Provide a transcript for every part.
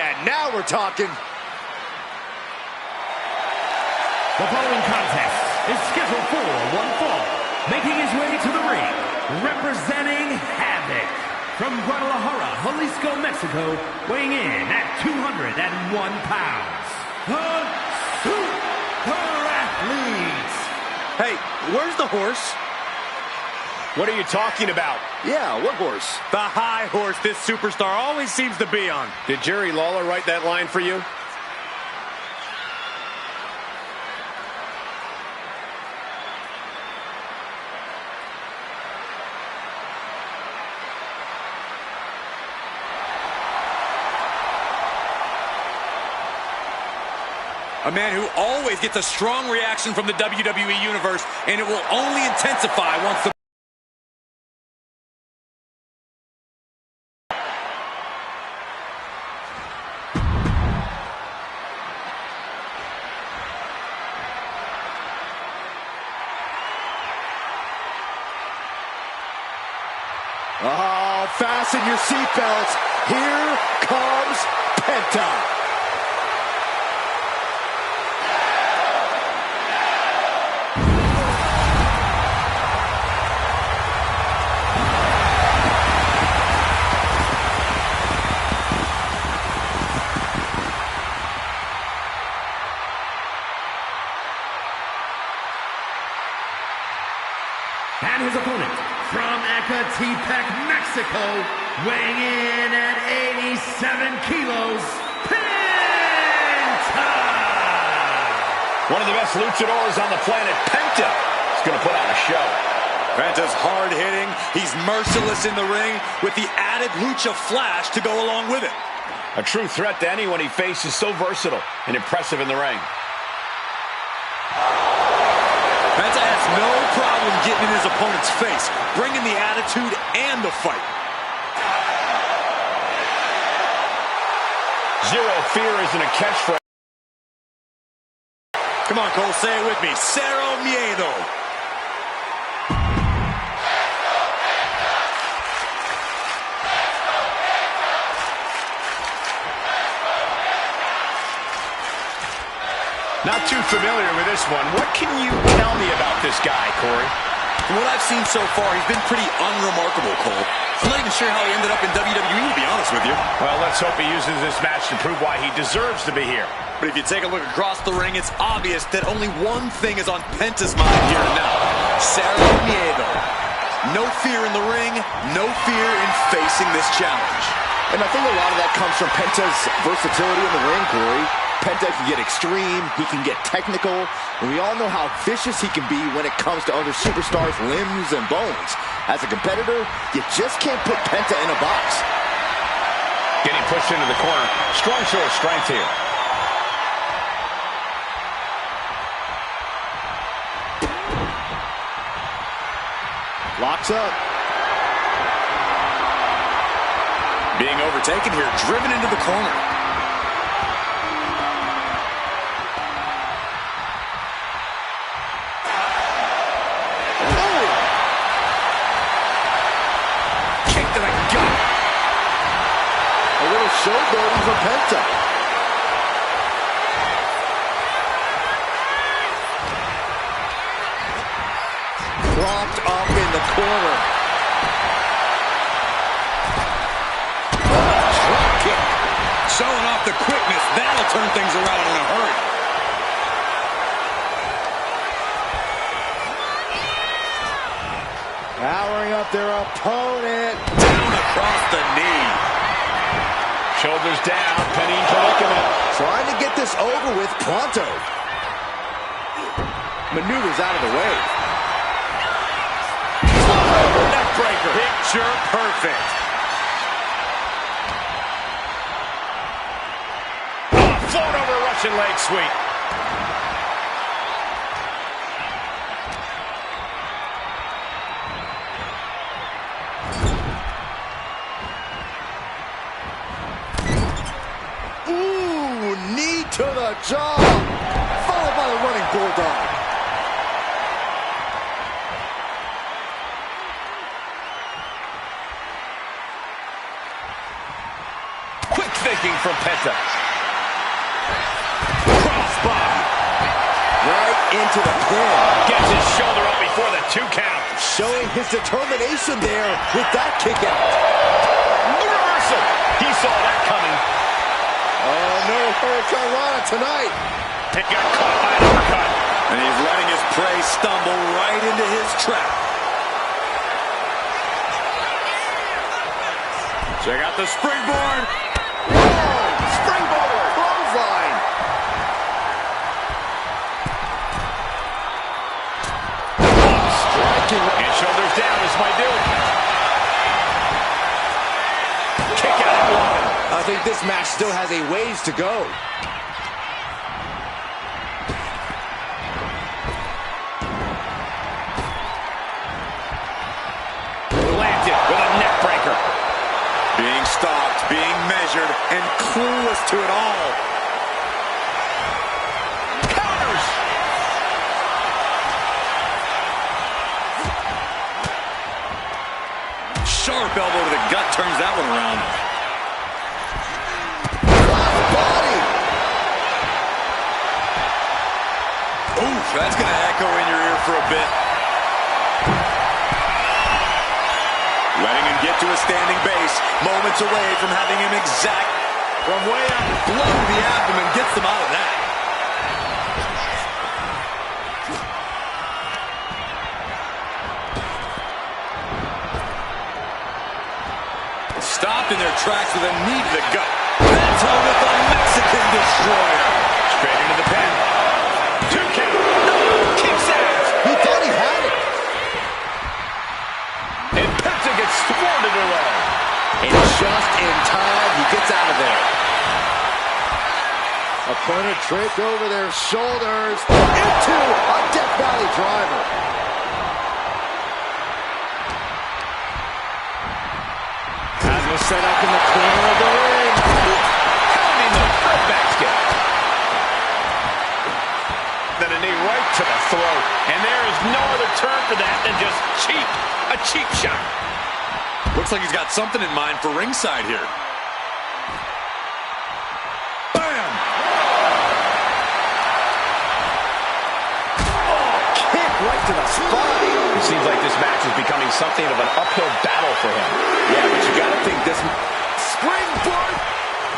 And now we're talking. The following contest is scheduled for one fall. Making his way to the ring, representing Havoc. From Guadalajara, Jalisco, Mexico, weighing in at 201 pounds. The Super Athletes. Hey, where's the horse? What are you talking about? Yeah, what horse? The high horse this superstar always seems to be on. Did Jerry Lawler write that line for you? A man who always gets a strong reaction from the WWE Universe, and it will only intensify once the... Oh, fasten your seatbelts. Here comes Penta. And his opponent, from Ecatepec, Mexico, weighing in at 87 kilos, Penta! One of the best luchadors on the planet, Penta, is going to put on a show. Penta's hard-hitting, he's merciless in the ring, with the added lucha flash to go along with it. A true threat to anyone he faces, so versatile and impressive in the ring. Penta has no problem getting in his opponent's face, bringing the attitude and the fight. Zero fear isn't a catchphrase. Come on, Cole, say it with me. Cero miedo. Not too familiar with this one. What can you tell me about this guy, Corey? From what I've seen so far, he's been pretty unremarkable, Cole. I'm not even sure how he ended up in WWE, to be honest with you. Well, let's hope he uses this match to prove why he deserves to be here. But if you take a look across the ring, it's obvious that only one thing is on Penta's mind here and now. Cero miedo. No fear in the ring, no fear in facing this challenge. And I think a lot of that comes from Penta's versatility in the ring, Corey. Penta can get extreme, he can get technical, and we all know how vicious he can be when it comes to other superstars' limbs and bones. As a competitor, you just can't put Penta in a box. Getting pushed into the corner. Strong show of strength here. Locks up. Being overtaken here, driven into the corner. Showboating from Penta. Propped up in the corner. Drop kick. Showing off the quickness. That'll turn things around in a hurry. Powering up their opponent. Down across the knee. Shoulders down, penny predicament. Trying to get this over with pronto. Maneuvers out of the way. Neckbreaker. Picture perfect. Float over Russian leg sweep. To the jaw, followed by the running bulldog. Quick thinking from Penta. Crossbody. Right into the pin. Gets his shoulder up before the 2 count. Showing his determination there with that kick out. A reversal. He saw that coming. Oh, no Hurricane Rana tonight. It got caught by an uppercut. And he's letting his prey stumble right into his trap. Check out the springboard. Whoa! Springboard! Clothesline! Striking. And shoulders down. This might do it. Kick out at 1. I think this match still has a ways to go. Landed with a neck breaker. Being stopped, being measured, and clueless to it all. Counters. Sharp elbow to the gut turns that one around. Body! Oof, that's going to echo in your ear for a bit. Letting him get to a standing base, moments away from having him exact from way up, blow to the abdomen, gets them out of that. Stopped in their tracks with a knee to the gut. Penta with the Mexican Destroyer. Straight into the pen. 2 count. Kicks out. He thought he had it. And Penta gets thwarted away. And just in time, he gets out of there. Opponent draped over their shoulders into a Death Valley driver. Cosmo set up in the corner of the ring. Pounding the front basket. Then a knee right to the throat. And there is no other term for that than just cheap. A cheap shot. Looks like he's got something in mind for ringside here. Bam! Oh, kick right to the spine. It seems like this match is becoming something of an uphill battle for him. Yeah, but you gotta think this Springboard!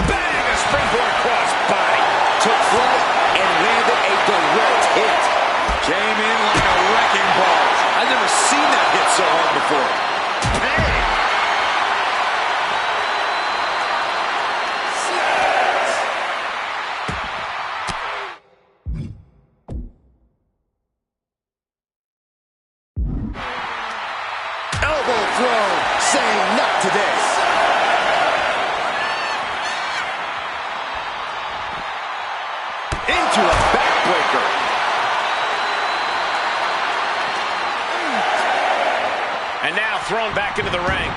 Bang! A springboard cross body. took flight and landed a direct hit. Came in like a wrecking ball. I've never seen that hit so hard before. Hey! Elbow throw, saying not today. Into a backbreaker. And now thrown back into the ring.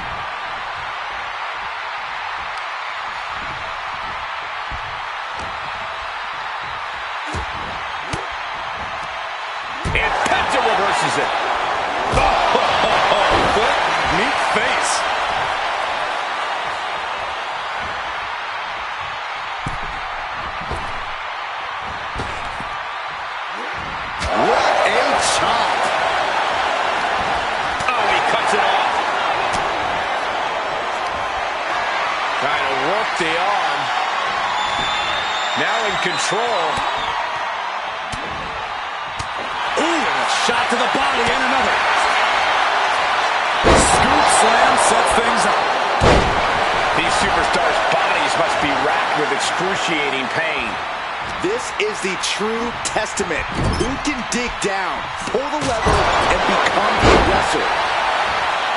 And Penta reverses it. Foot, meat face. What a chop. Oh, he cuts it off. Trying to work the arm. Now in control. Ooh, and a shot to the body and another. Scoop slam sets things up. These superstars' bodies must be racked with excruciating pain. This is the true testament. Who can dig down, pull the lever, and become a wrestler?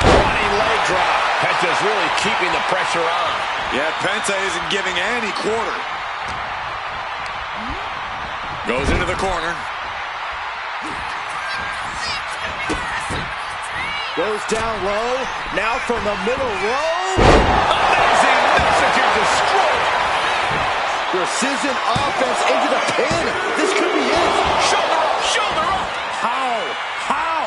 Running leg drop. Penta's really keeping the pressure on. Yeah, Penta isn't giving any quarter. Goes into the corner. Goes down low, now from the middle row. Amazing Mexican destroyer. Precision offense into the pin. This could be it. Shoulder up, shoulder up. How? How?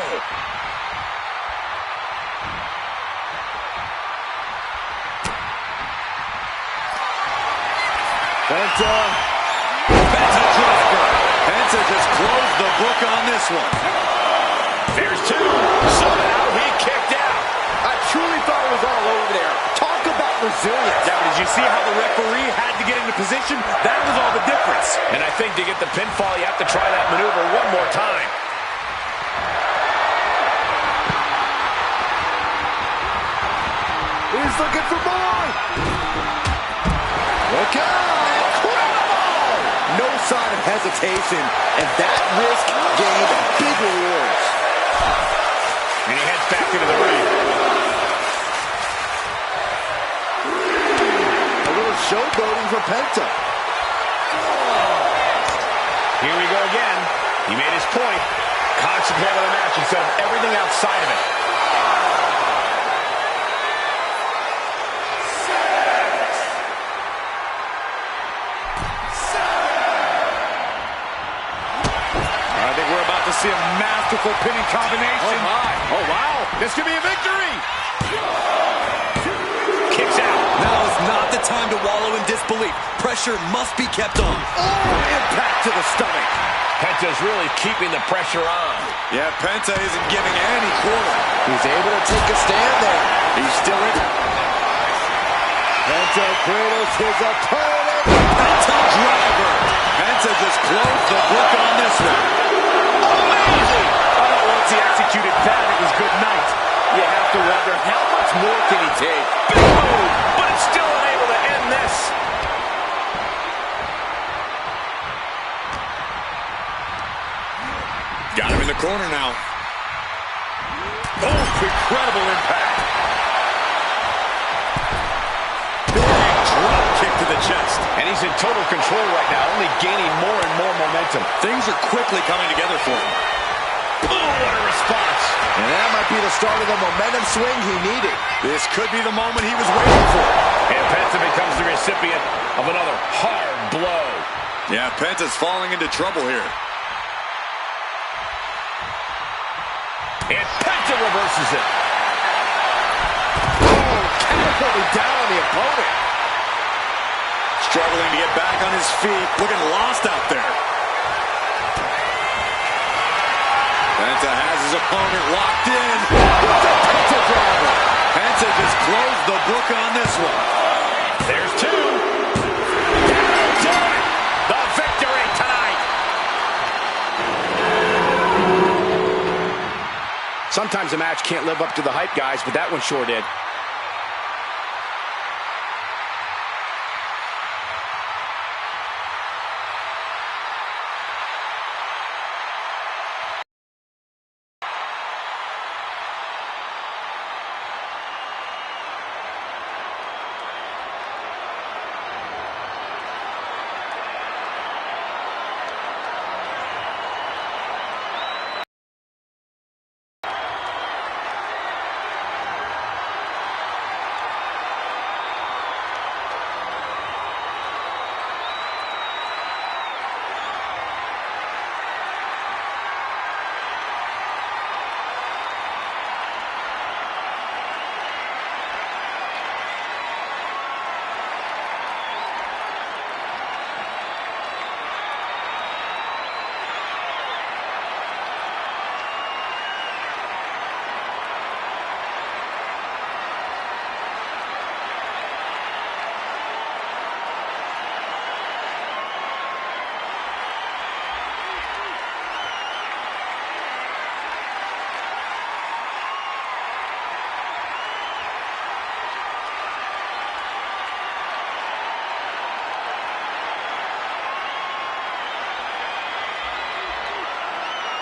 Penta. Penta driver. Penta just closed the book on this one. There's two. Somehow he kicked out. I truly thought it was all over there. Talk about resilience. Yeah, but did you see how the referee had to get into position? That was all the difference. And I think to get the pinfall, you have to try that maneuver one more time. He's looking for more. Look out. Incredible. No sign of hesitation, and that risk gained big rewards. And he heads back into the ring. A little showboating from Penta. Here we go again. He made his point. Concentrate on the match instead of everything outside of it. I think we're about to see a masterful pinning combination. Oh, my. Oh, wow. This could be a victory. Kicks out. Now is not the time to wallow in disbelief. Pressure must be kept on. Oh, impact to the stomach. Penta's really keeping the pressure on. Yeah, Penta isn't giving any quarter. He's able to take a stand there. He's still in it. Penta cradles his opponent. Penta driver. Penta just closed the book on this one. Amazing! Once he executed that, it was good night. You have to wonder, how much more can he take? Big move, but it's still unable to end this. Got him in the corner now. Oh, incredible impact. Big drop kick to the chest. And he's in total control right now, only gaining more and more momentum. Things are quickly coming together for him. Oh, what a response. And that might be the start of the momentum swing he needed. This could be the moment he was waiting for. And Penta becomes the recipient of another hard blow. Yeah, Penta's falling into trouble here. And Penta reverses it. Oh, catapulting down on the opponent. Struggling to get back on his feet. Looking lost out there. Penta has his opponent locked in. Penta driver. Penta just closed the book on this one. There's two. That'll do it. The victory tonight. Sometimes a match can't live up to the hype, guys, but that one sure did.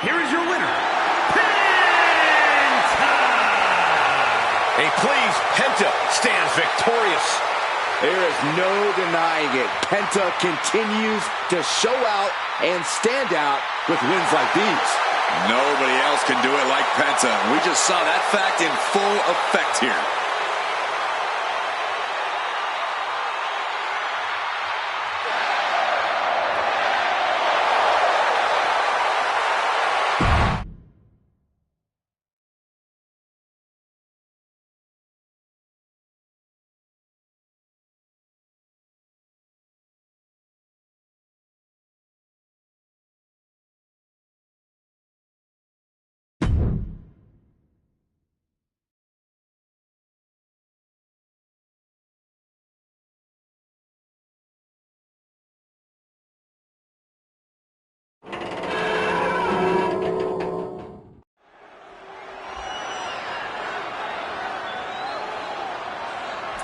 Here is your winner, Penta! Hey, please, Penta stands victorious. There is no denying it. Penta continues to show out and stand out with wins like these. Nobody else can do it like Penta. We just saw that fact in full effect here.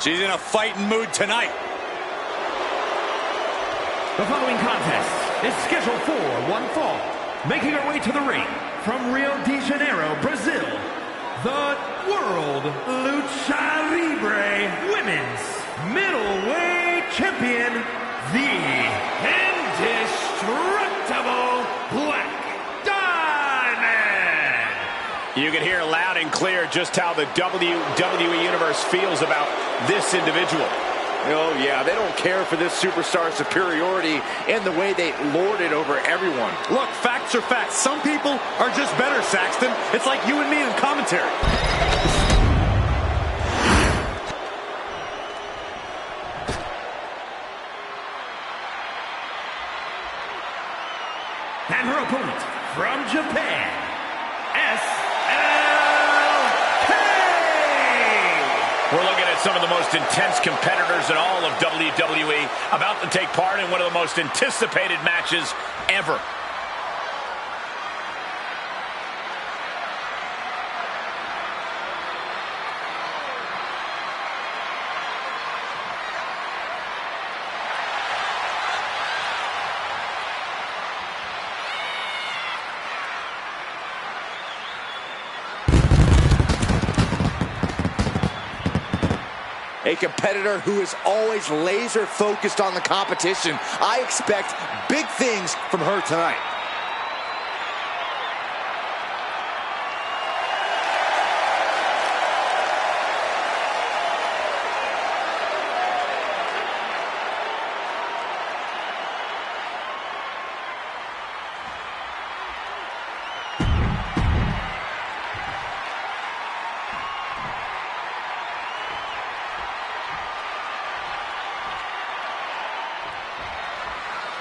She's in a fighting mood tonight. The following contest is scheduled for one fall. Making her way to the ring from Rio de Janeiro, Brazil, the World Lucha Libre Women's Middleweight Champion, the Indestructible Black Diamond. You can hear loud and clear just how the WWE Universe feels about this individual. Oh, yeah, they don't care for this superstar's superiority and the way they lord it over everyone. Look, facts are facts. Some people are just better, Saxton. It's like you and me in commentary. And her opponent from Japan, We're looking at some of the most intense competitors in all of WWE about to take part in one of the most anticipated matches ever. A competitor who is always laser focused on the competition. I expect big things from her tonight.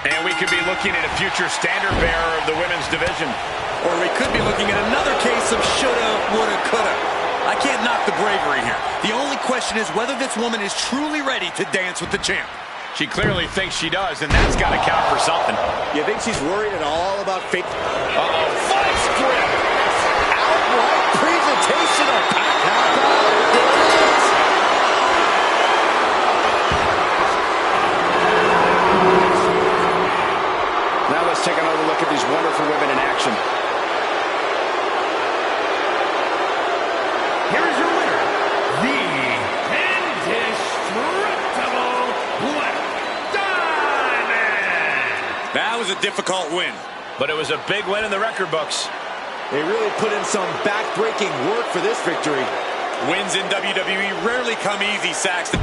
And we could be looking at a future standard bearer of the women's division. Or we could be looking at another case of shoulda, woulda, coulda. I can't knock the bravery here. The only question is whether this woman is truly ready to dance with the champ. She clearly thinks she does, and that's got to count for something. You think she's worried at all about fate? Uh-oh, vice grip! Outright presentation of power. Now let's take another look at these wonderful women in action. Here is your winner, the Indestructible Black Diamond. That was a difficult win. But it was a big win in the record books. They really put in some back-breaking work for this victory. Wins in WWE rarely come easy, Saxton.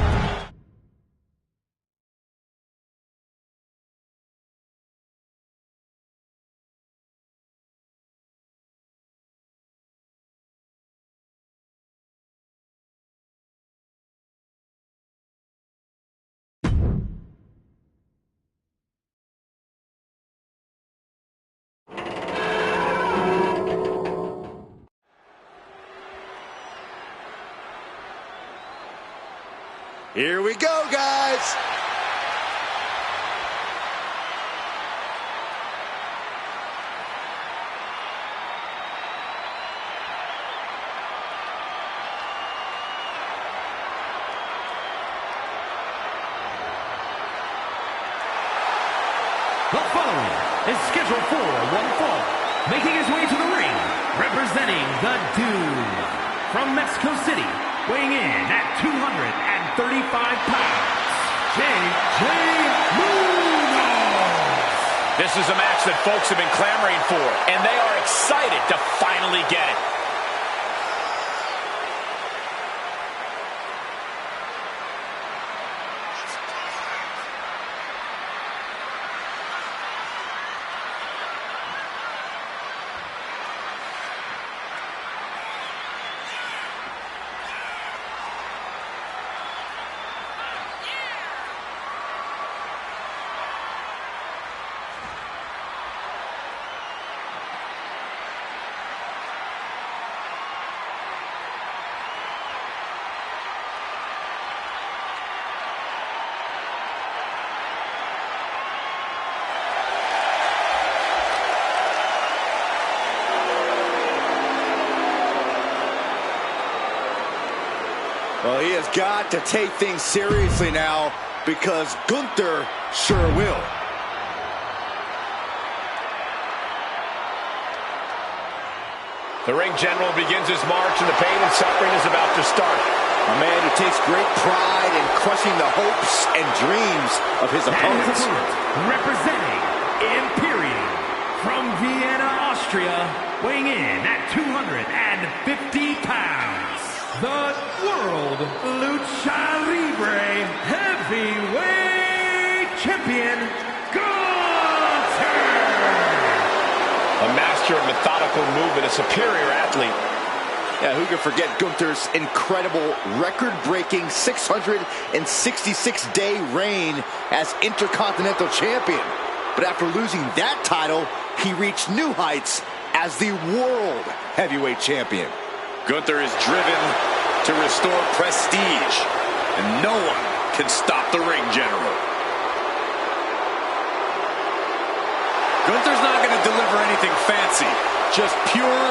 Here we go, guys. The following is scheduled for one fall. Making his way to the ring, representing the Doom from Mexico City, weighing in at 235 pounds, JJ Munoz. This is a match that folks have been clamoring for, and they are excited to finally get it. Well, he has got to take things seriously now because Gunther sure will. The ring general begins his march, and the pain and suffering is about to start. A man who takes great pride in crushing the hopes and dreams of his opponents. Representing Imperium from Vienna, Austria, weighing in at 250 pounds, the World Lucha Libre Heavyweight Champion, Gunther! A master of methodical movement, a superior athlete. Yeah, who can forget Gunther's incredible record-breaking 666-day reign as Intercontinental Champion. But after losing that title, he reached new heights as the World Heavyweight Champion. Gunther is driven to restore prestige, and no one can stop the ring general. Gunther's not going to deliver anything fancy, just pure,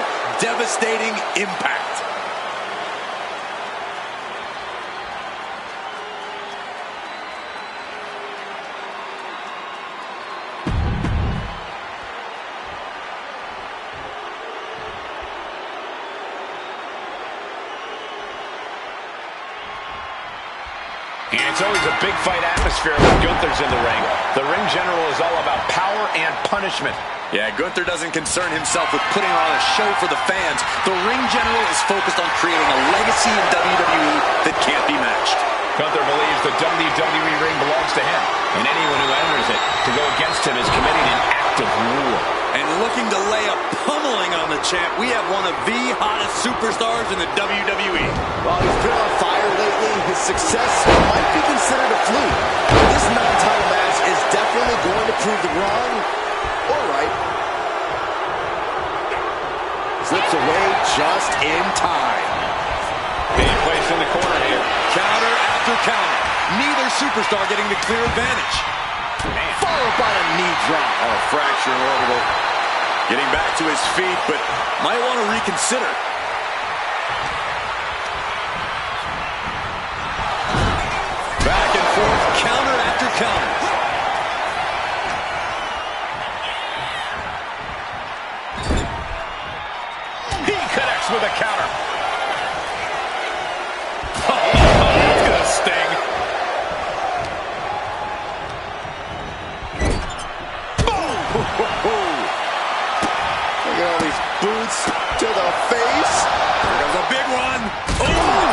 devastating impact. And it's always a big fight atmosphere when Gunther's in the ring. The ring general is all about power and punishment. Yeah, Gunther doesn't concern himself with putting on a show for the fans. The ring general is focused on creating a legacy in WWE that can't be matched. Gunther believes the WWE ring belongs to him, and anyone who enters it to go against him is committing an act of war. And looking to lay a pummeling on the champ, we have one of the hottest superstars in the WWE. While he's been on fire lately, his success might be considered a fluke. This non-title match is definitely going to prove the wrong or right. Slips away just in time. Being placed in the corner here. Counter after counter. Neither superstar getting the clear advantage. Man. Followed by a knee drop. Oh, fracture in orbital. Getting back to his feet, but might want to reconsider. Back and forth, counter after counter. He connects with a counter. Oh, that's gonna sting. Look at all these boots to the face. Here comes a big one. Oh!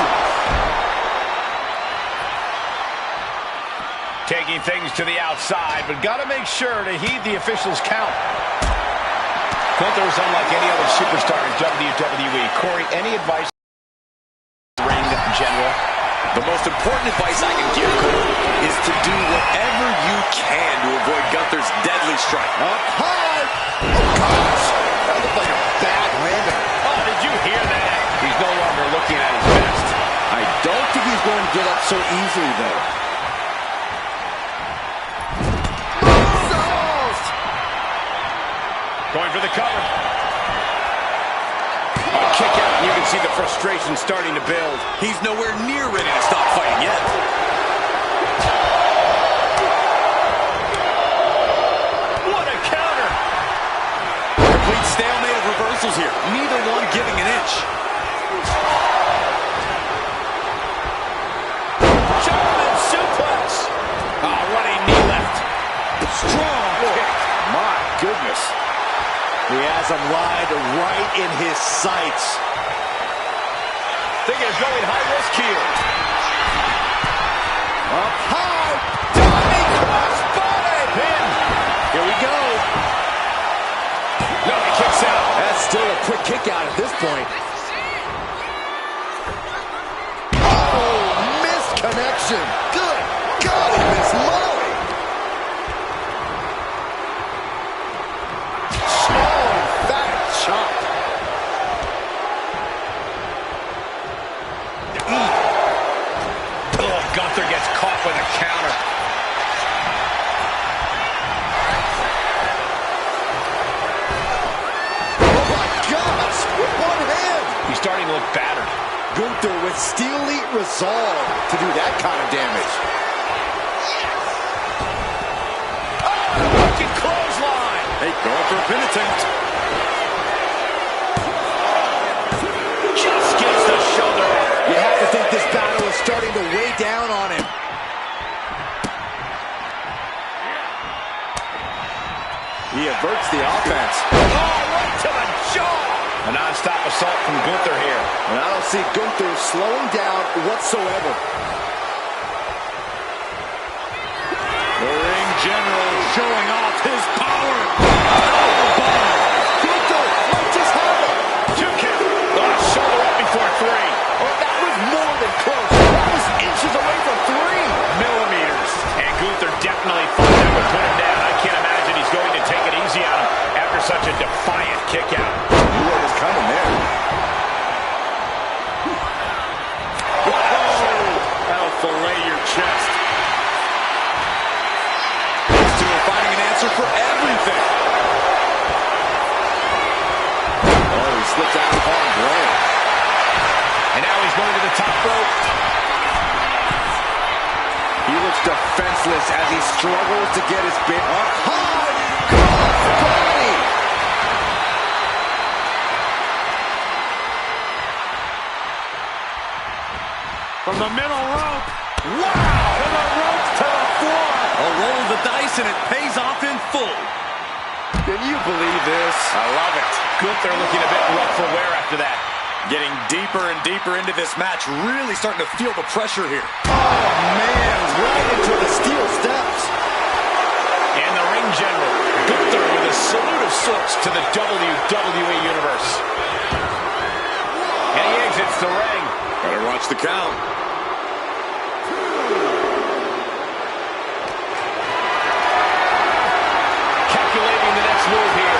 Taking things to the outside, but got to make sure to heed the officials' count. Gunther is unlike any other superstar in WWE. Corey, any advice? Ring general. The most important advice I can give, Corey, is to do whatever you can to avoid Gunther's deadly strike. Up high. Oh, gosh. That looked like a bad landing. Oh, did you hear that? He's no longer looking at his best. I don't think he's going to get up so easily, though. Going for the cover. A kick out, and you can see the frustration starting to build. He's nowhere near ready to stop fighting yet. What a counter! Complete stalemate of reversals here. Neither one giving an inch. German suplex. Oh, running knee left. Strong kick. My goodness. He has him lined right in his sights. Thinking of going high risk here. Up high. Diving crossbody. Pin. Here we go. No, he kicks out. That's still a quick kick out at this point. Oh, missed connection. Good God, he missed Molly. Strong, fat chop. Oh, Gunther gets caught with a counter. Oh, my gosh. With one hand. He's starting to look battered. Gunther with steely resolve to do that kind of damage. Wicked clothesline. Hey, going for a pin attempt. Just gets the shoulder up. You have to think this battle is starting to weigh down on him. He averts the offense. Oh, right to the jaw. A non-stop assault from Gunther here. And I don't see Gunther slowing down whatsoever. The ring general showing off his power. Gunther might just have it. 2 count. Oh, shoulder up before 3. Oh, that was more than close. That was inches away from 3. Millimeters. And Gunther definitely thought that would put him down. I can't imagine he's going to take it easy on him after such a defiant kick out. Knew what was coming there. That'll fillet your chest. These two are finding an answer for everything. Oh, he slipped out of harm's way. And now he's going to the top rope. He looks defenseless as he struggles to get his bit up high. Crossbody. From the middle rope. Wow! From the ropes to the floor. A roll of the dice and it pays off in full. Can you believe this? I love it. Gunther looking a bit rough for wear after that. Getting deeper and deeper into this match. Really starting to feel the pressure here. Oh, man. Right into the steel steps. And the ring general, Gunther, with a salute of sorts to the WWE Universe. And he exits the ring. Better watch the count. Calculating the next move here.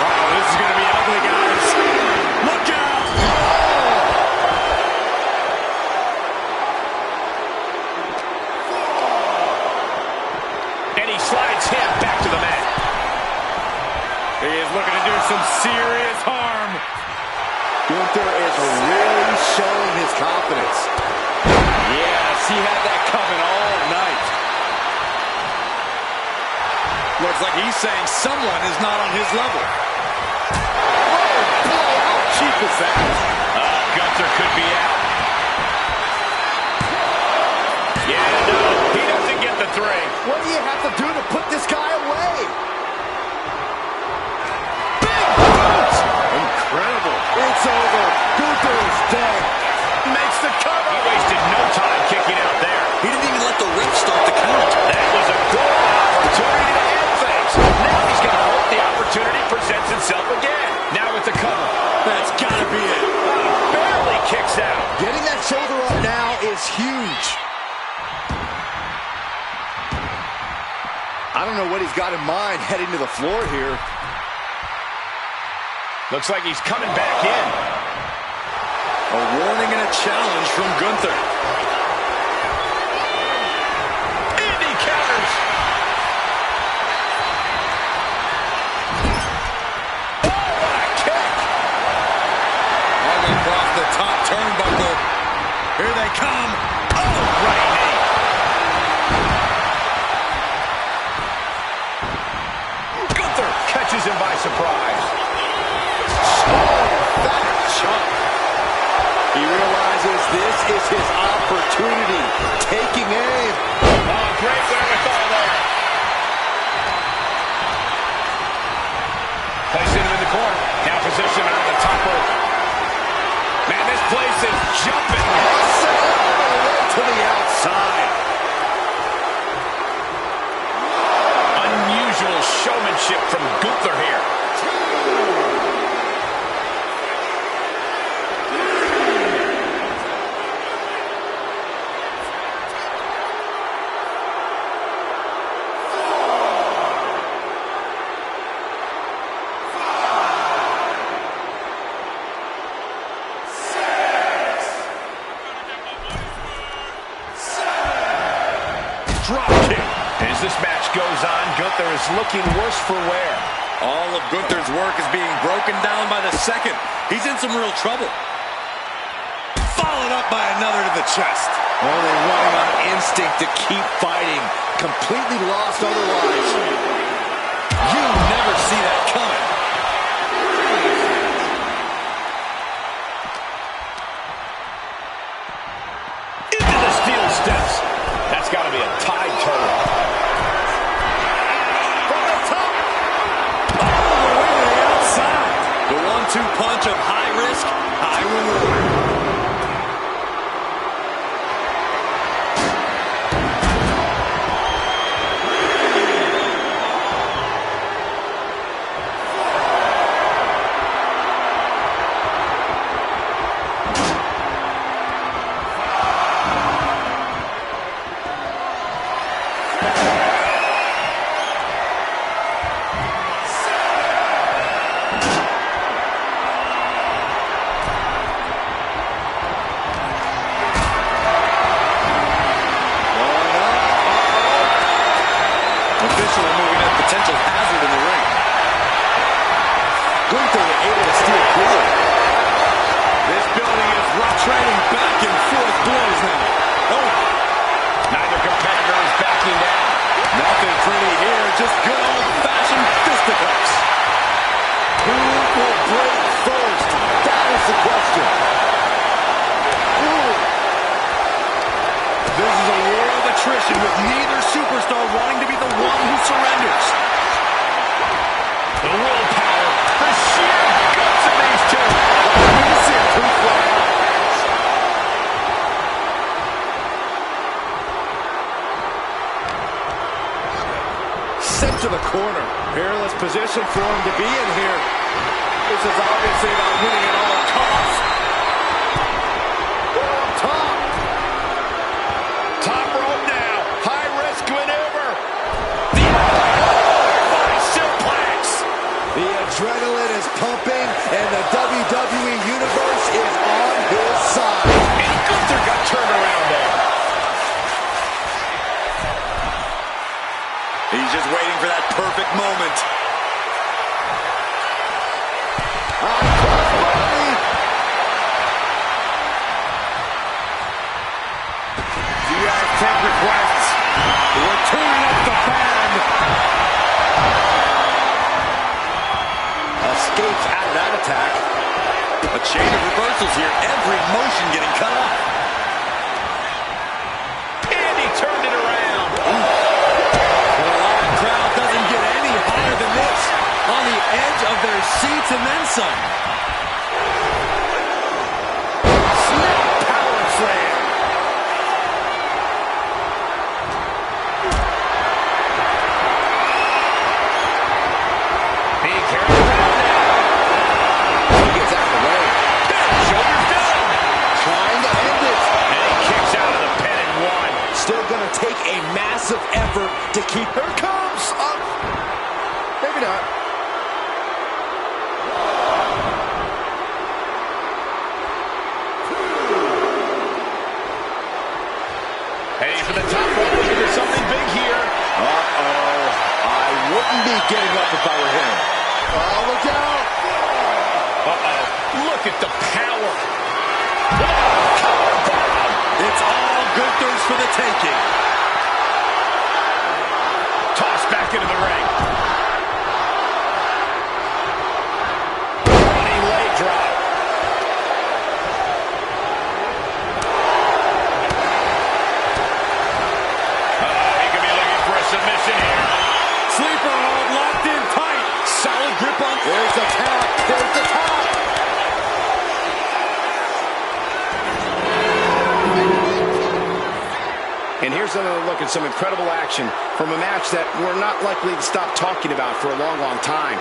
Oh, this is going to be ugly, guys. Look out! And he slides him back to the mat. He is looking to do some serious harm. Gunther is really showing his confidence. Yes, he had that coming all night. Looks like he's saying someone is not on his level. Oh, boy, how cheap is that? Gunther could be out. Yeah, no, he doesn't get the 3. What do you have to do to put this guy away? Incredible. It's over. Gunther is dead. Makes the cover. He wasted no time kicking out there. He didn't even let the ref start the count. That was a golden opportunity to end things. Now he's going to hope the opportunity presents itself again. Now with the cover. That's got to be it. Barely kicks out. Getting that shoulder up now is huge. I don't know what he's got in mind heading to the floor here. Looks like he's coming back in. A warning and a challenge from Gunther. And he counters. Oh, what a kick. All across the top turnbuckle. Here they come. Oh, right knee. Gunther catches him by surprise. He realizes this is his opportunity. Taking aim. Oh, great wherewithal there. Placing him in the corner. Now position on the top rope. Man, this place is jumping. Set all the way to the outside. Unusual showmanship from Gunther here. Drop kick. As this match goes on, Gunther is looking worse for wear. All of Gunther's work is being broken down by the second. He's in some real trouble. followed up by another to the chest. Only running on instinct to keep fighting. Completely lost otherwise. You never see that coming. Into the steel steps. That's got to be a tide turner. From the top. All the way to the outside. The 1-2 punch of high risk, high reward. Removing a potential hazard in the ring. Gunther able to steal clear. This building is trading back and forth blows now. Oh, Neither competitor is backing down. nothing pretty here, just good old-fashioned fisticuffs. Who will break first? That is the question. Ooh. This is a war of attrition with neither superstar wanting to be the one who surrenders. The willpower, the sheer guts of these two. You see a two fly out. Sent to the corner. Perilous position for him to be in here. This is obviously about winning at all costs. Up top. Top rope now. High risk maneuver. Suplex. The adrenaline is pumping, and the WWE Universe is on his side. And Gunther got turned around there. He's just waiting for that perfect moment. Do you guys take requests? We're tuning up the band. Escapes out of that attack. A chain of reversals here, every motion getting cut off. And he turned it around. The live crowd doesn't get any higher than this. On the edge of their seats and then some. Snap power slam. Be careful now. He gets out of the way. Shoulders down. Trying to end it. And he kicks out of the pin and one. Still going to take a massive effort to keep. Here comes. Maybe not. Heading for the top rope, looking for something big here. Uh-oh. I wouldn't be getting up if I were him. Oh, look out. Uh-oh. Look at the power. It's all Gunther's for the taking. Tossed back into the ring. Running leg drop. He could be looking for a submission here. Sleeper hold locked in tight. Solid grip on. There's the tap. There's the tap. And here's another look at some incredible action from a match that we're not likely to stop talking about for a long, long time.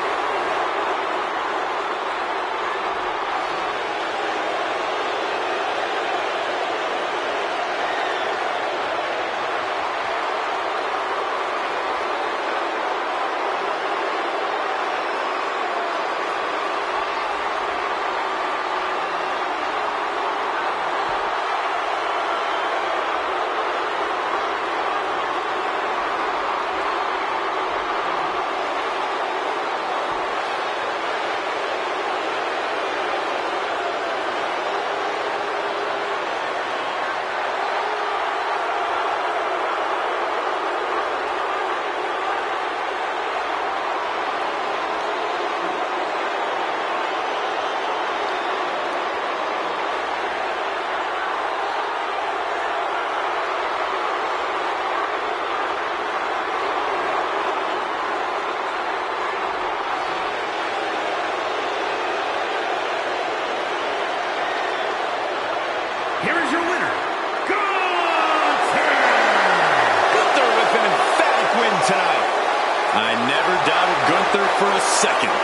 I never doubted Gunther for a second.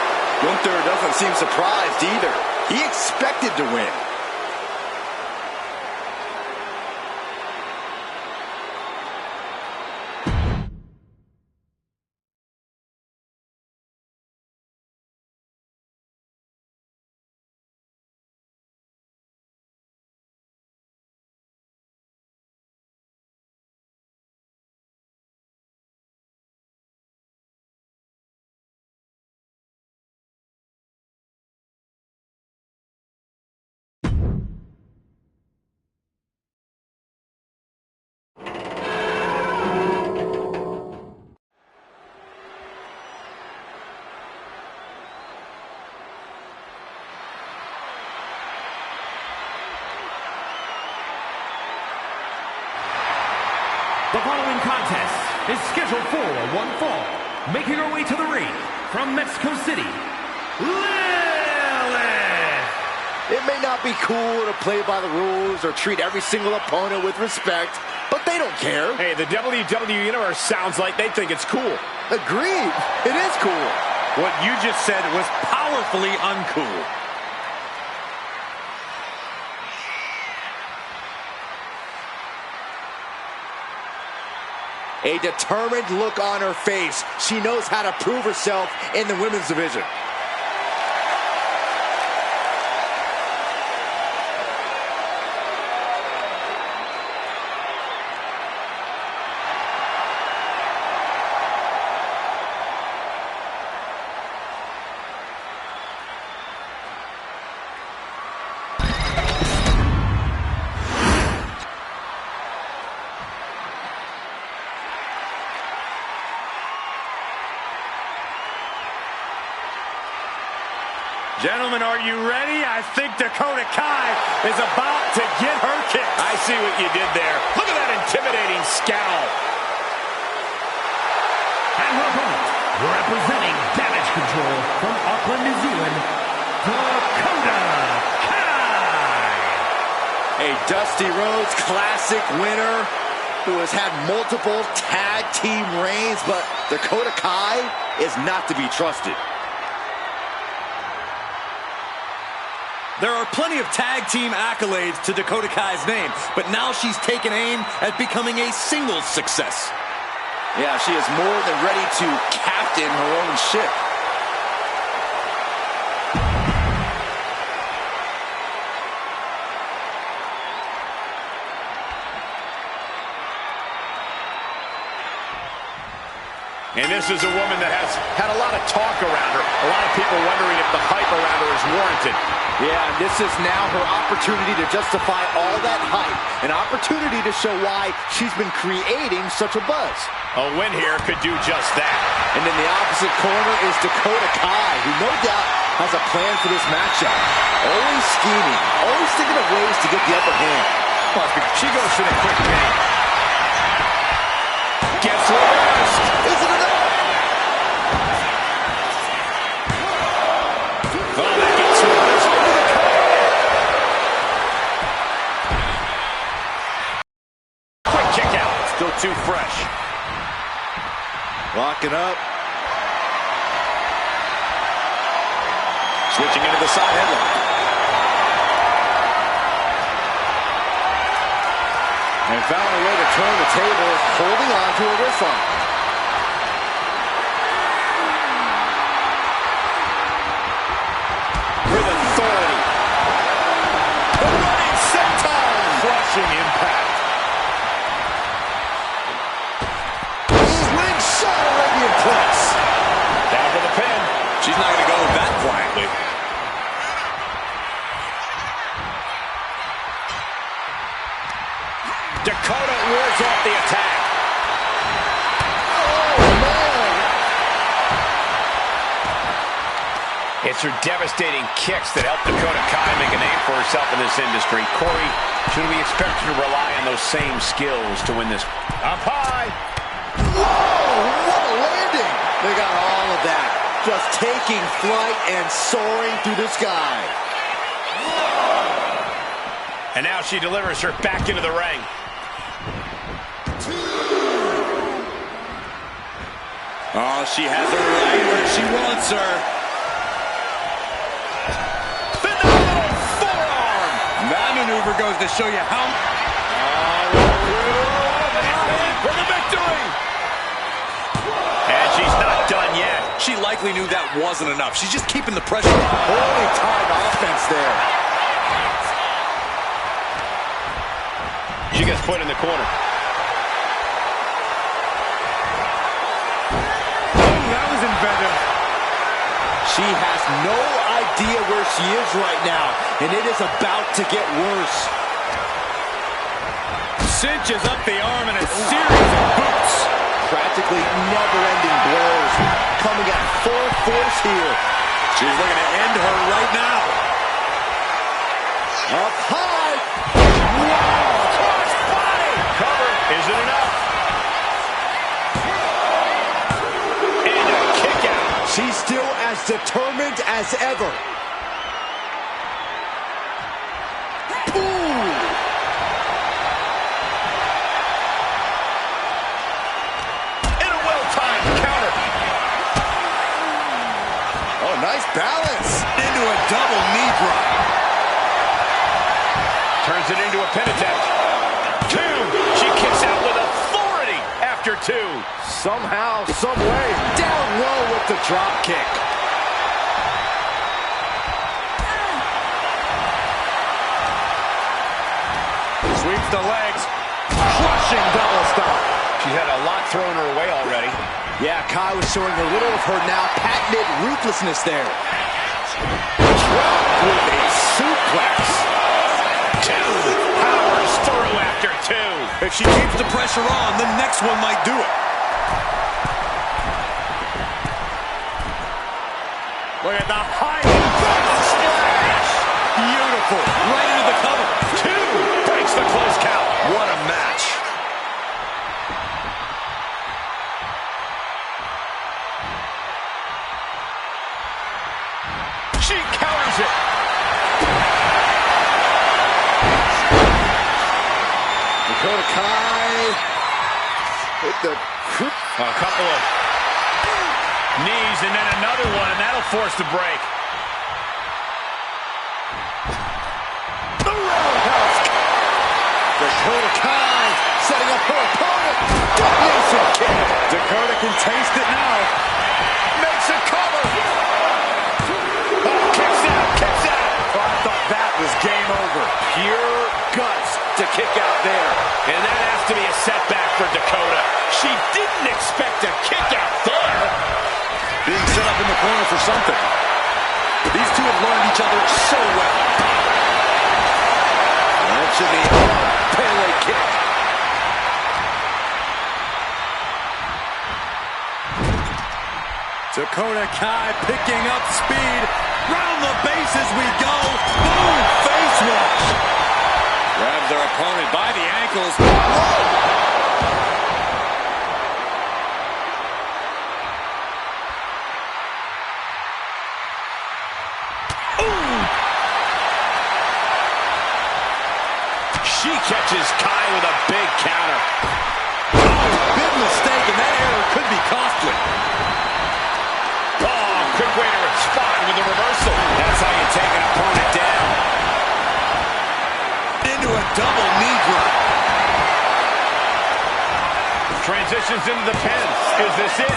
Gunther doesn't seem surprised either. He expected to win. The following contest is scheduled for one fall. Making her way to the ring from Mexico City, Lilith. It may not be cool to play by the rules or treat every single opponent with respect, but they don't care. Hey, the WWE Universe sounds like they think it's cool. Agreed. It is cool. What you just said was powerfully uncool. A determined look on her face. She knows how to prove herself in the women's division. Gentlemen, are you ready? I think Dakota Kai is about to get her kick. I see what you did there. Look at that intimidating scowl. And her opponent, representing Damage Control from Auckland, New Zealand, Dakota Kai. A Dusty Rhodes Classic winner who has had multiple tag team reigns, but Dakota Kai is not to be trusted. There are plenty of tag team accolades to Dakota Kai's name, but now she's taken aim at becoming a singles success. Yeah, she is more than ready to captain her own ship. And this is a woman that has had a lot of talk around her. A lot of people wondering if the hype around her is warranted. Yeah, and this is now her opportunity to justify all that hype. An opportunity to show why she's been creating such a buzz. A win here could do just that. And in the opposite corner is Dakota Kai, who no doubt has a plan for this matchup. Always scheming, always thinking of ways to get the upper hand. Plus, she goes for the quick pin. Gets reversed. Is it enough? Oh, that gets reversed into the cover. Quick kick out. Still too fresh. Locking up. Switching into the side headlock. And found a way to turn the tables, holding on to a wrist lock. With authority. The running senton. Crushing impact. Slingshot Arabian press. Down for the pin. She's not going to go that quietly. Dakota wards off the attack. Oh, man. It's her devastating kicks that helped Dakota Kai make a name for herself in this industry. Corey, should we expect her to rely on those same skills to win this? Up high. Whoa, what a landing. They got all of that. Just taking flight and soaring through the sky. And now she delivers her back into the ring. Oh, she has her right where she wants her. Phenomenal forearm. That maneuver goes to show you how. For the victory. And she's not done yet. She likely knew that wasn't enough. She's just keeping the pressure. Poorly timed offense there. She gets put in the corner. That was inventive. She has no idea where she is right now, and it is about to get worse. Cinches up the arm in a series of boots. Practically never-ending blows coming at full force here. She's looking to end her right now. Up high. Wow! Cross-body! Cover. Isn't enough. And a kick out. She's still as determined as ever. Ooh. And a well-timed counter. Oh, nice balance. Into a double knee drop. Turns it into a pin attempt. 2. She kicks out with authority after 2. Somehow, some way, down low with the drop kick. Sweeps the legs. Crushing double stomp. She's had a lot thrown her way already. Yeah, Kai was showing a little of her now patented ruthlessness there. Dropped with a suplex. 2. Powers through after 2. If she keeps the pressure on, the next one might do it. Look at the high splash. Beautiful. Right into the cover. 2. Breaks the close count. What a match. She counters it. Dakota Kai with the A couple of knees and then another one, and that'll force the break. The roundhouse. Dakota Kai setting up her opponent. Nation kick. Dakota can taste it now. Makes a cover. Oh, kicks out, kicks out. Oh, I thought that was game over. Pure guts to kick out there. And that has to be a setback for Dakota. She didn't expect a kick out there. Being set up in the corner for something. These two have learned each other so well. Mention the Pele kick. Dakota Kai picking up speed. Round the bases we go. Boom! Face wash. Grabs their opponent by the ankles. Whoa! She catches Kai with a big counter. Big mistake, and that error could be costly. Oh, quick way to respond with the reversal. That's how you take an opponent down. Into a double knee drop. Transitions into the pin. Is this it?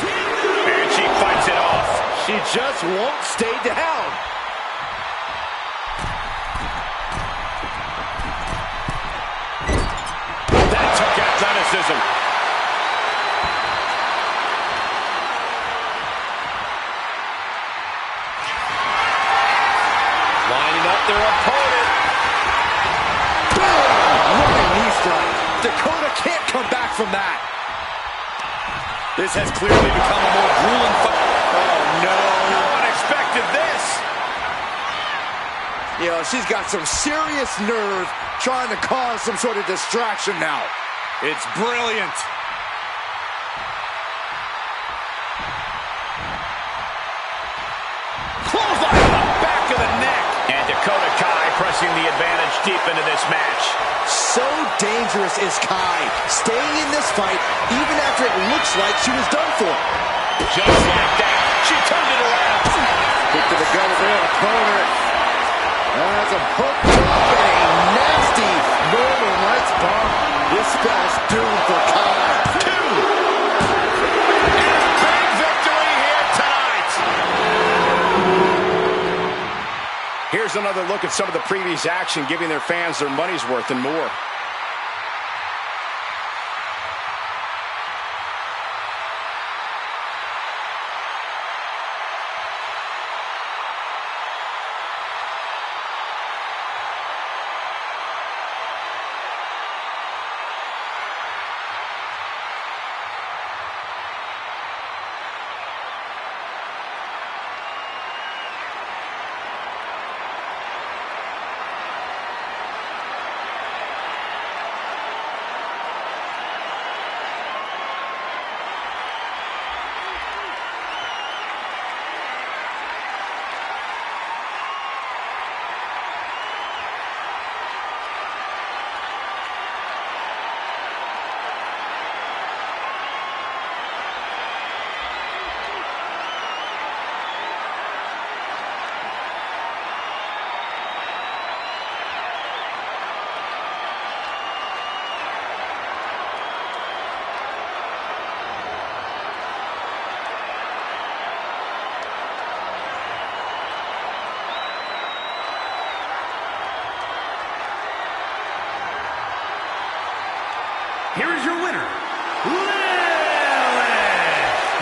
And she fights it off. She just won't stay down. That took athleticism. Lining up their opponent. Running knee strike. Dakota can't come back from that. This has clearly become a more grueling fight. Oh, no. No one expected this. You know, she's got some serious nerve trying to cause some sort of distraction now. It's brilliant. Clothesline on the back of the neck. And Dakota Kai presses pressing the advantage deep into this match. So dangerous is Kai, staying in this fight even after it looks like she was done for. Just like that, she turned it around. Kick to the gut of their opponent. That's a hook drop and a nasty Northern Lights bomb. This spell's doomed for Kai. Two. And a big victory here tonight. Here's another look at some of the previous action, giving their fans their money's worth and more. Here is your winner, Lily.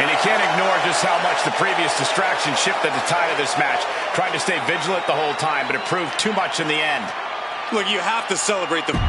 And you can't ignore just how much the previous distraction shifted the tide of this match. Tried to stay vigilant the whole time, but it proved too much in the end. Look, you have to celebrate the...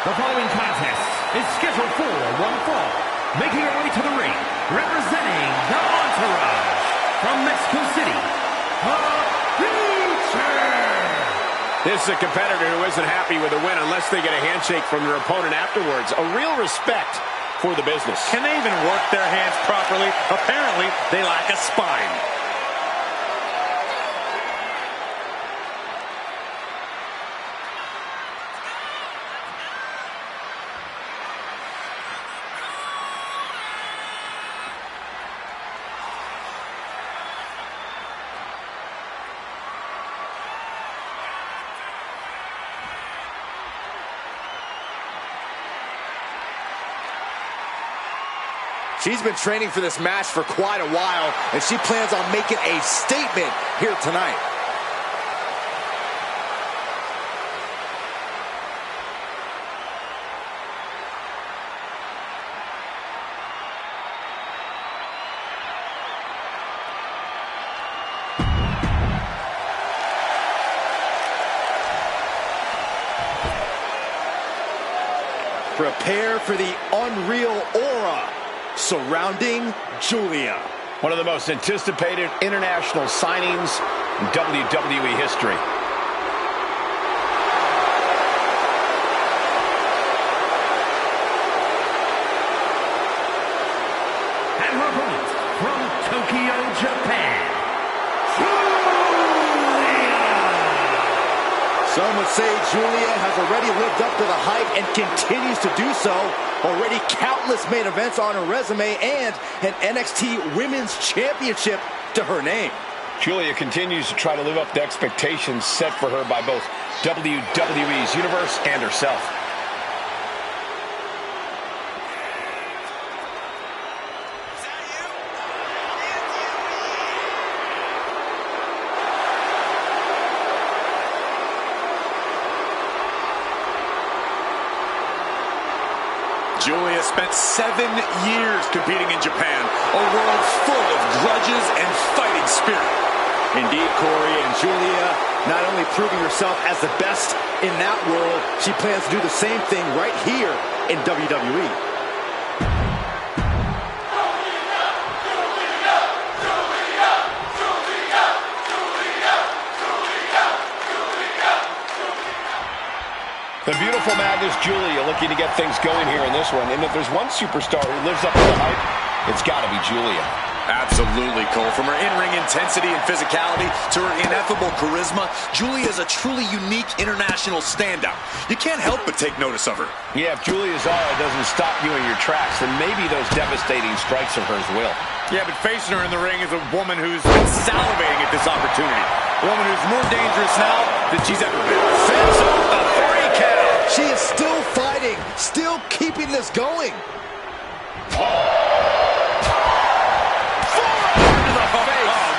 The following contest is scheduled for one fall. Making her way to the ring, representing the Entourage from Mexico City, The Future. This is a competitor who isn't happy with a win unless they get a handshake from their opponent afterwards. A real respect for the business. Can they even work their hands properly? Apparently, they lack a spine. She's been training for this match for quite a while, and she plans on making a statement here tonight. Prepare for the unreal aura surrounding Giulia. One of the most anticipated international signings in WWE history. And her opponent from Tokyo, Japan, Some would say Giulia has already lived up to the hype and continues to do so. Already countless main events on her resume and an NXT Women's Championship to her name. Julia continues to try to live up to expectations set for her by both WWE's Universe and herself. Julia spent 7 years competing in Japan, a world full of grudges and fighting spirit. Indeed, Corey, and Julia not only proving herself as the best in that world, she plans to do the same thing right here in WWE. The beautiful Madness Julia looking to get things going here in this one. And if there's one superstar who lives up to the hype, it's got to be Julia. Absolutely, Cole. From her in-ring intensity and physicality to her ineffable charisma, Julia is a truly unique international standout. You can't help but take notice of her. Yeah, if Julia's aura doesn't stop you in your tracks, then maybe those devastating strikes of hers will. Yeah, but facing her in the ring is a woman who's been salivating at this opportunity. A woman who's more dangerous now than she's ever been. Sends off the 3 count. She is still fighting, still keeping this going.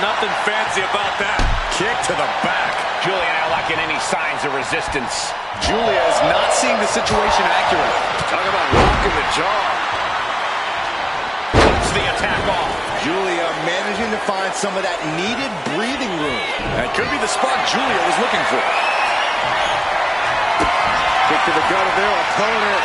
Nothing fancy about that. Kick to the back. Julia not lacking any signs of resistance. Julia is not seeing the situation accurately. Talk about rocking the jaw. Cuts the attack off. Julia managing to find some of that needed breathing room. That could be the spark Julia was looking for. Kick to the gut of their opponent.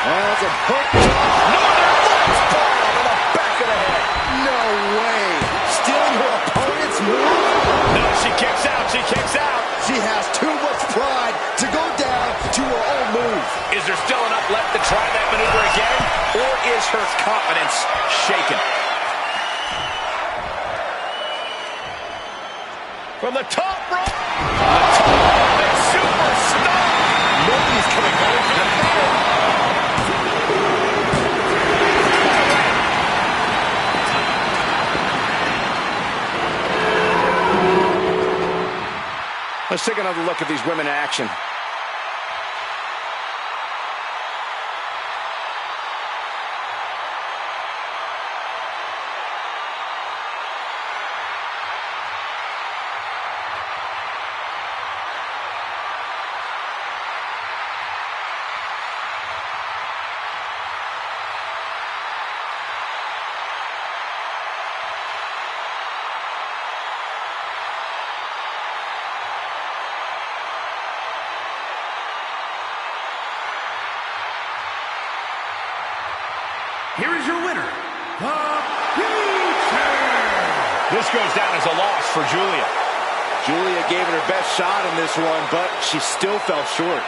That's a hook. Northern Lights bomb to the back of the head. No way. Stealing her opponent's move? No, she kicks out. She kicks out. She has too much pride to go down to her own move. Is there still enough left to try that maneuver again? Or is her confidence shaken? From the top rope. The top superstar. Nobody's coming home from the middle. Let's take another look at these women in action. Here is your winner, the Future. This goes down as a loss for Julia. Julia gave it her best shot in this one, but she still fell short.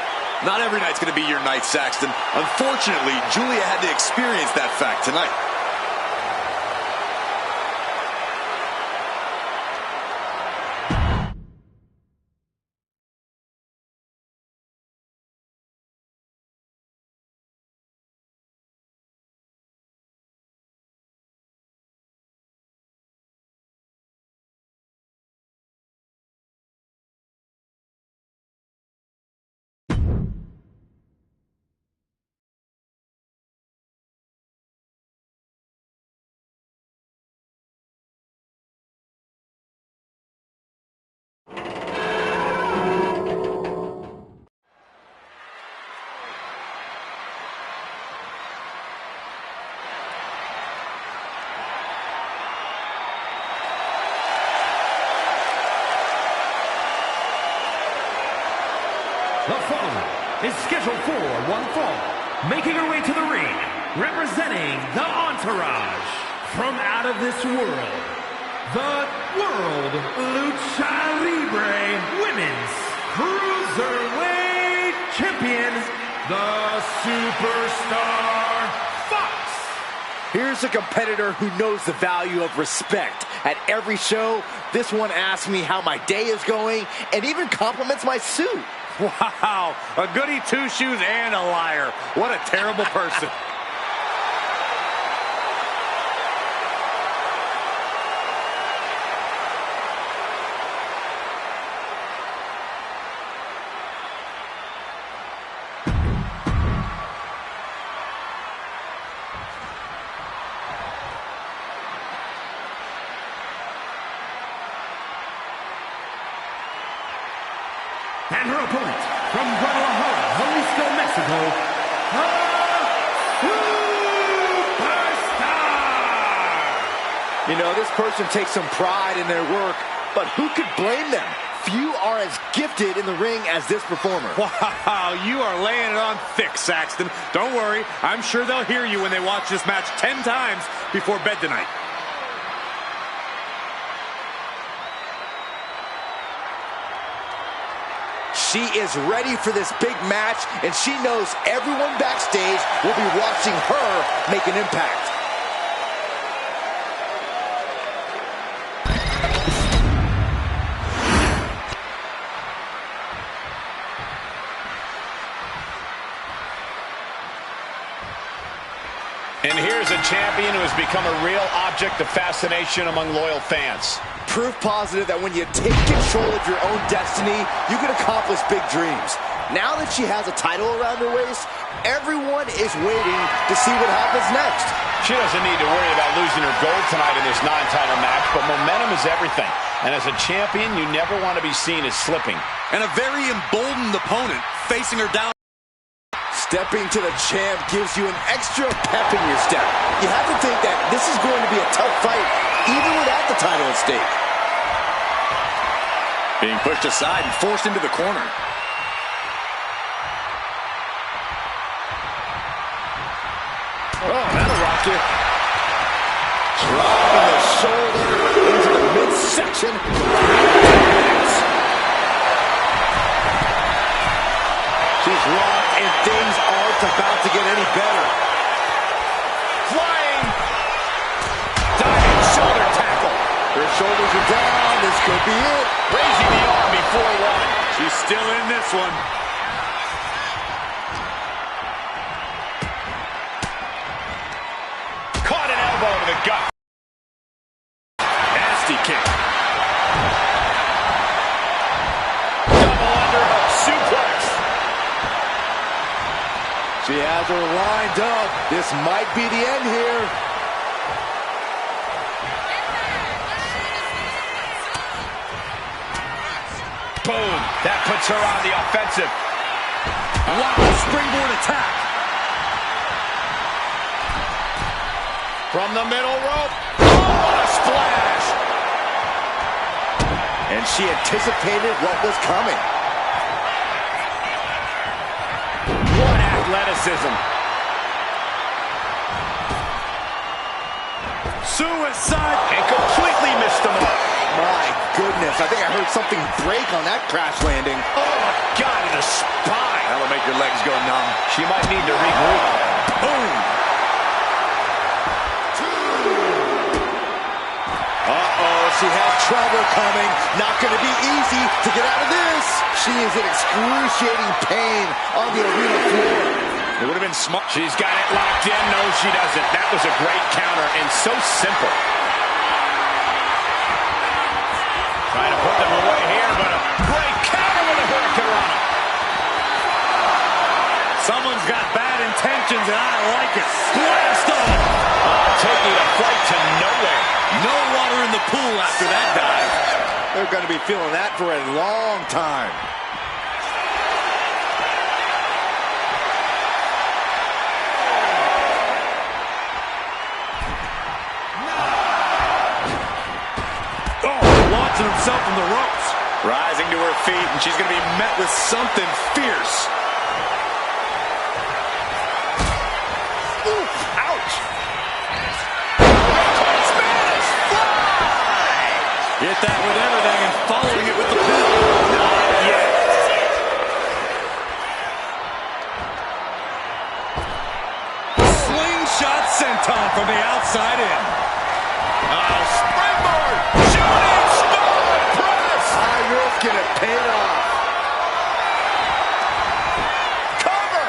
Not every night's going to be your night, Saxton. Unfortunately, Julia had to experience that fact tonight. The following is scheduled for one fall, making her way to the ring, representing the Entourage from out of this world, the World Lucha Libre Women's Cruiserweight Champion, the Superstar Fox. Here's a competitor who knows the value of respect. At every show, this one asks me how my day is going and even compliments my suit. Wow, a goody two-shoes and a liar. What a terrible person. And her opponent, from Guadalajara, Jalisco, Mexico, the Superstar! You know, this person takes some pride in their work, but who could blame them? Few are as gifted in the ring as this performer. Wow, you are laying it on thick, Saxton. Don't worry, I'm sure they'll hear you when they watch this match 10 times before bed tonight. She is ready for this big match, and she knows everyone backstage will be watching her make an impact. And here's a champion who has become a real object of fascination among loyal fans. Proof positive that when you take control of your own destiny, you can accomplish big dreams. Now that she has a title around her waist, everyone is waiting to see what happens next. She doesn't need to worry about losing her gold tonight in this non-title match, but momentum is everything. And as a champion, you never want to be seen as slipping. And a very emboldened opponent facing her down. Stepping to the champ gives you an extra pep in your step. You have to think that this is going to be a tough fight, even without the title at stake. Being pushed aside and forced into the corner. Oh, that'll rock you. Dropping the shoulder into the midsection. She's rocked, and things aren't about to get any better. Flying! Diving shoulder tackle. Her shoulders are down. This could be it. Raising the arm before one. She's still in this one. Caught an elbow to the gut. Nasty kick. Double underhook suplex. She has her lined up. This might be the end here. Boom. That puts her on the offensive. Wow, springboard attack. From the middle rope. Oh, what a splash. And she anticipated what was coming. What athleticism. Suicide. And completely missed the mark. My goodness, I think I heard something break on that crash landing. Oh, my God, in the spine. That'll make your legs go numb. She might need to regroup. Boom. Uh-oh, she has trouble coming. Not going to be easy to get out of this. She is in excruciating pain on the arena floor. It would have been smart. She's got it locked in. No, she doesn't. That was a great counter and so simple. Trying to put them away here, but a great counter with a hurricanrana. Someone's got bad intentions, and I like it. Blast off. Taking a flight to nowhere. No water in the pool after that dive. They're going to be feeling that for a long time. Himself from the ropes. Rising to her feet, and she's going to be met with something fierce. Ooh, ouch. Spanish fly. Hit that with everything and following it with the pin. Not yet. Slingshot senton from the outside in. Springboard. Shooting star press. High risk and it paid off. Cover.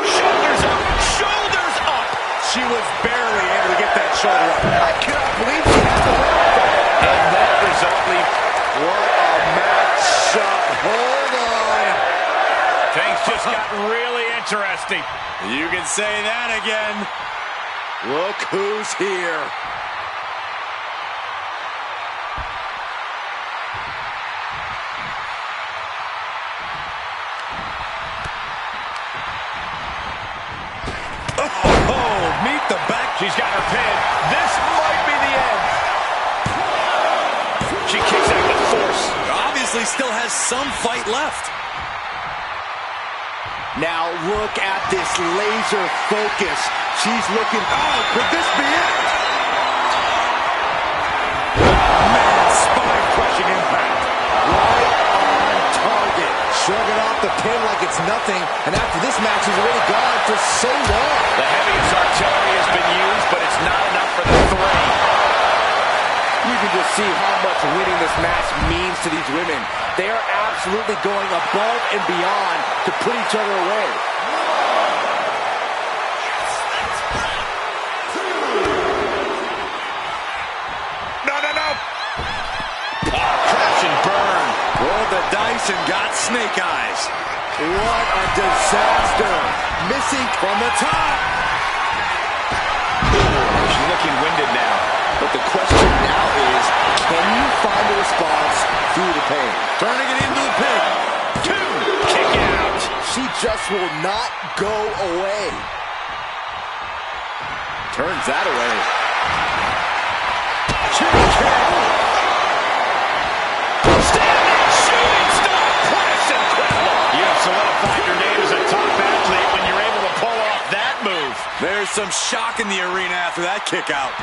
Shoulders up. Shoulders up. She was barely able to get that shoulder up. I cannot believe she had the win. And that result leaves. What a matchup. Hold on. Things just got really interesting. You can say that again. Look who's here. has some fight left. Now look at this laser focus. She's looking, oh, could this be it? Man, spine-crushing impact. Right on target. Shrugging off the pin like it's nothing. And after this match, he's already gone for so long. The heaviest artillery has been used, but it's not enough for the three. You can just see how much winning this match means to these women. They are absolutely going above and beyond to put each other away. No. Crash and burn. Rolled the dice and got snake eyes. What a disaster. Missing from the top. She's looking winded now. But the question now is, can you find a response through the pain? Turning it into the pin. 2, kick out. She just will not go away. Turns that away. Standing shooting star press, incredible. You have solidified your name as a top athlete when you're able to pull off that move. There's some shock in the arena after that kick out.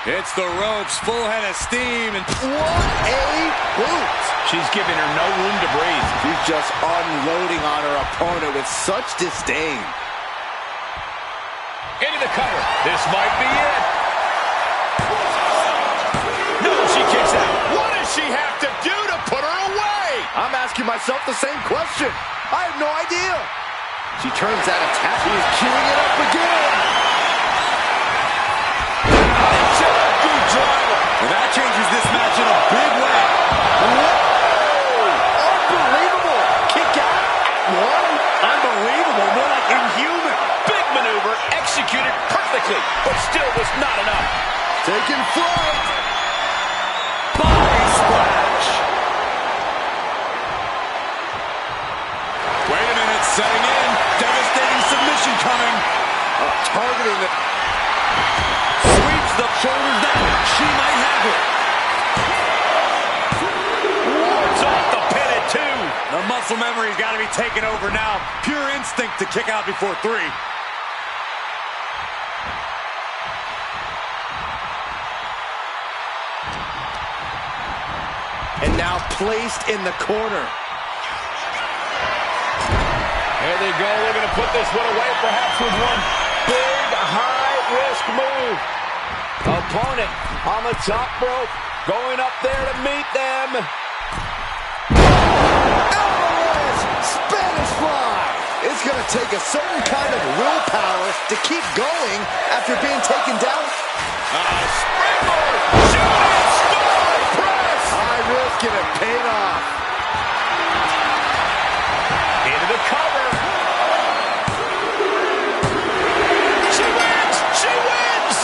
It's the ropes, full head of steam, and What a boot! She's giving her no room to breathe. She's just unloading on her opponent with such disdain. Into the cover. This might be it. No, she kicks out. What does she have to do to put her away? I'm asking myself the same question. I have no idea. She turns that attack. She's queuing it up again. well, that changes this match in a big way. Whoa! Unbelievable. Kick out at one. Unbelievable, more like inhuman. Big maneuver executed perfectly, but still was not enough. Taking flight. Body splash. Wait a minute, setting in. Devastating submission coming. Targeting the... Sweeps the shoulders down. She might have it. Wards off the pin at 2. The muscle memory's got to be taken over now. Pure instinct to kick out before 3. And now placed in the corner. There they go, looking to put this one away, perhaps with one big, high-risk move. Opponent on the top rope, going up there to meet them. Alvarez, Spanish fly. It's going to take a certain kind of willpower to keep going after being taken down. Springboard, shooting star press. High risk and it paid off. Into the cover. She wins! She wins!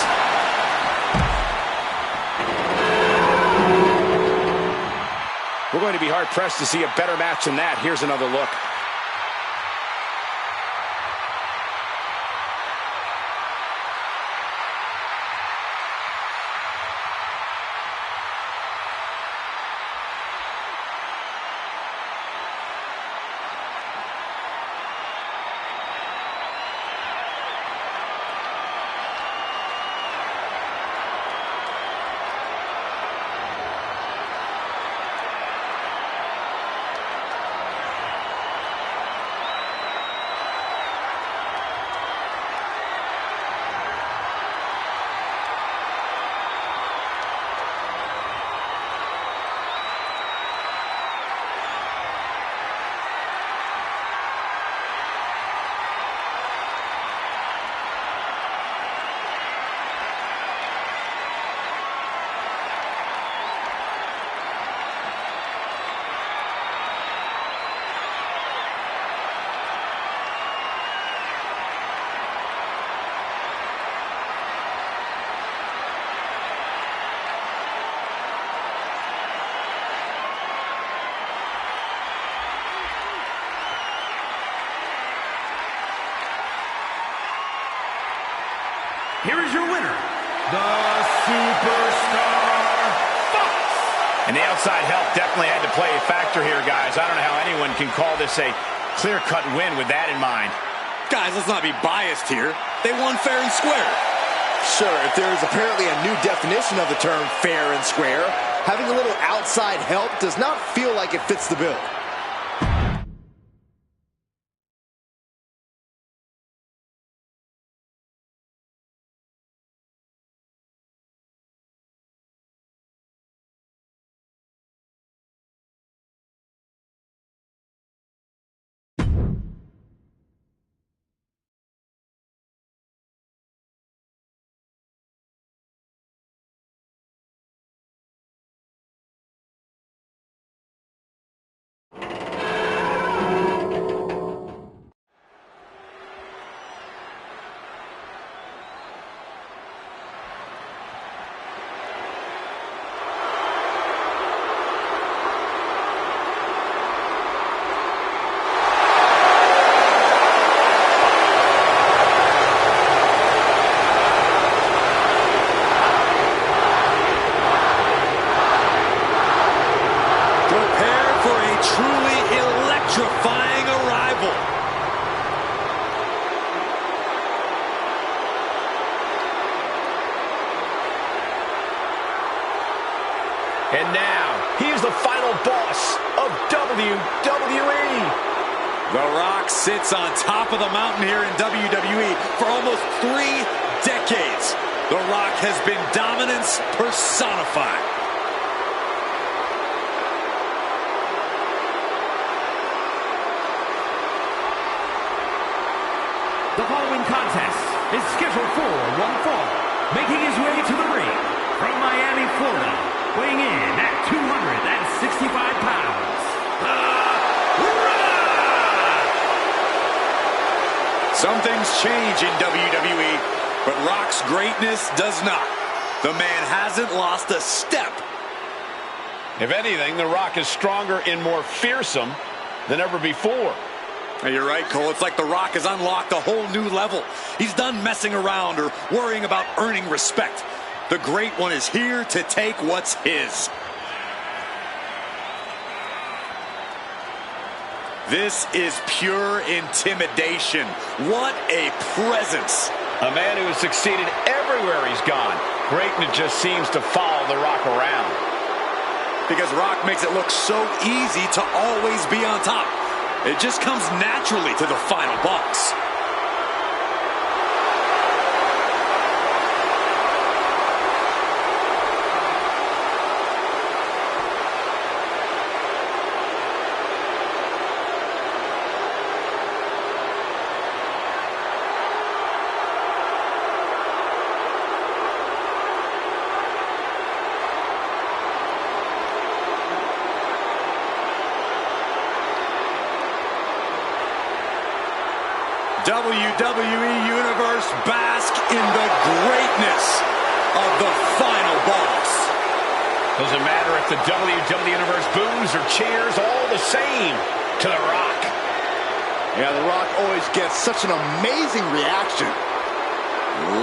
We're going to be hard-pressed to see a better match than that. Here's another look. here is your winner, the Superstar Fox. And the outside help definitely had to play a factor here, guys. I don't know how anyone can call this a clear-cut win with that in mind. Guys, let's not be biased here. They won fair and square. Sure, if there is apparently a new definition of the term fair and square, having a little outside help does not feel like it fits the bill. And now, he's the final boss of WWE. The Rock sits on top of the mountain here in WWE for almost 3 decades. The Rock has been dominance personified. The following contest is scheduled for one fall. Making his way to the ring from Miami, Florida, weighing in at 265 pounds, The Rock! Some things change in WWE, but Rock's greatness does not. The man hasn't lost a step. If anything, The Rock is stronger and more fearsome than ever before. You're right, Cole. It's like The Rock has unlocked a whole new level. He's done messing around or worrying about earning respect. The Great One is here to take what's his. This is pure intimidation. What a presence. A man who has succeeded everywhere he's gone. Greatness just seems to follow The Rock around. Because Rock makes it look so easy to always be on top. It just comes naturally to the final boss. WWE Universe, bask in the greatness of the final boss. Doesn't matter if the WWE Universe boos or cheers, all the same to The Rock. Yeah, The Rock always gets such an amazing reaction.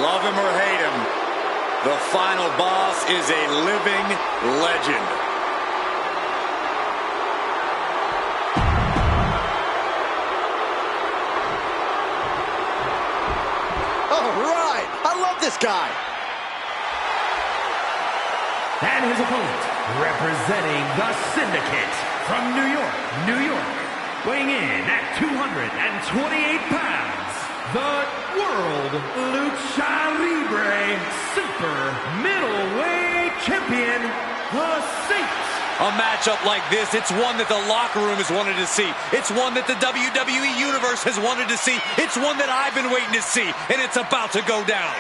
Love him or hate him, the final boss is a living legend. This guy. And his opponent, representing the Syndicate from New York, New York, weighing in at 228 pounds, the World Lucha Libre Super Middleweight Champion, The Saint. A matchup like this, it's one that the locker room has wanted to see. It's one that the WWE Universe has wanted to see. It's one that I've been waiting to see, and it's about to go down.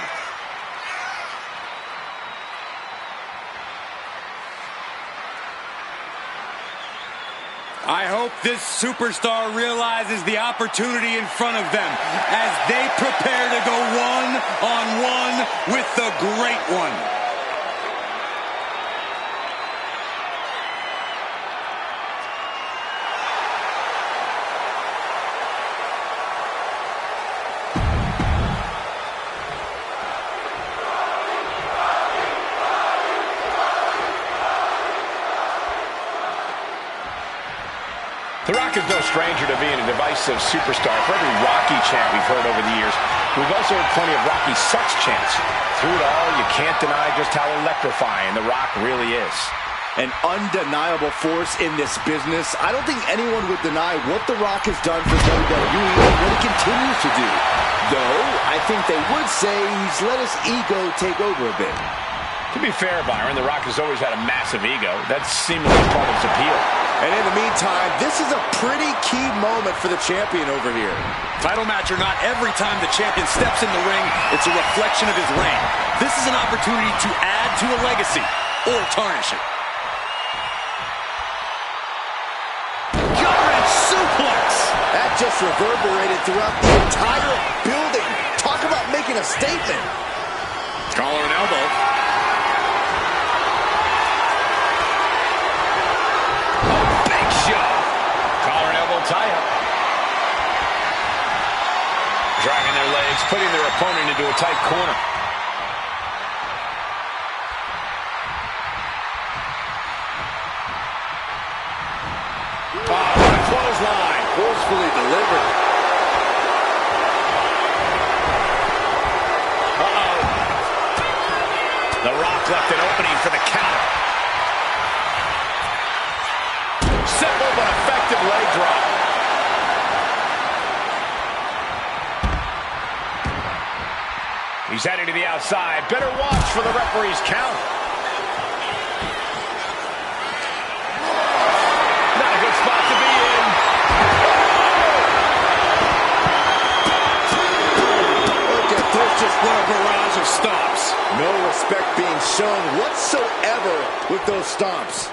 I hope this superstar realizes the opportunity in front of them as they prepare to go one-on-one with the Great One. The Rock is no stranger to being a divisive superstar. For every Rocky chant we've heard over the years, we've also heard plenty of Rocky sucks chants. Through it all, you can't deny just how electrifying The Rock really is. An undeniable force in this business. I don't think anyone would deny what The Rock has done for WWE and what he continues to do. Though, I think they would say he's let his ego take over a bit. To be fair, Byron, The Rock has always had a massive ego. That's seemingly part of his appeal. And in the meantime, this is a pretty key moment for the champion over here. Title match or not, every time the champion steps in the ring, it's a reflection of his reign. This is an opportunity to add to a legacy or tarnish it. Suplex. That just reverberated throughout the entire building. Talk about making a statement. Collar and elbow. Oh, big shot. Collar and elbow tie-up. Dragging their legs, putting their opponent into a tight corner. Clothesline, forcefully delivered. Uh-oh. The Rock left an opening for the counter. Simple but effective leg drop. He's heading to the outside. Better watch for the referee's count. Spot to be in. Look at this, just What a barrage of stomps. no respect being shown whatsoever with those stomps.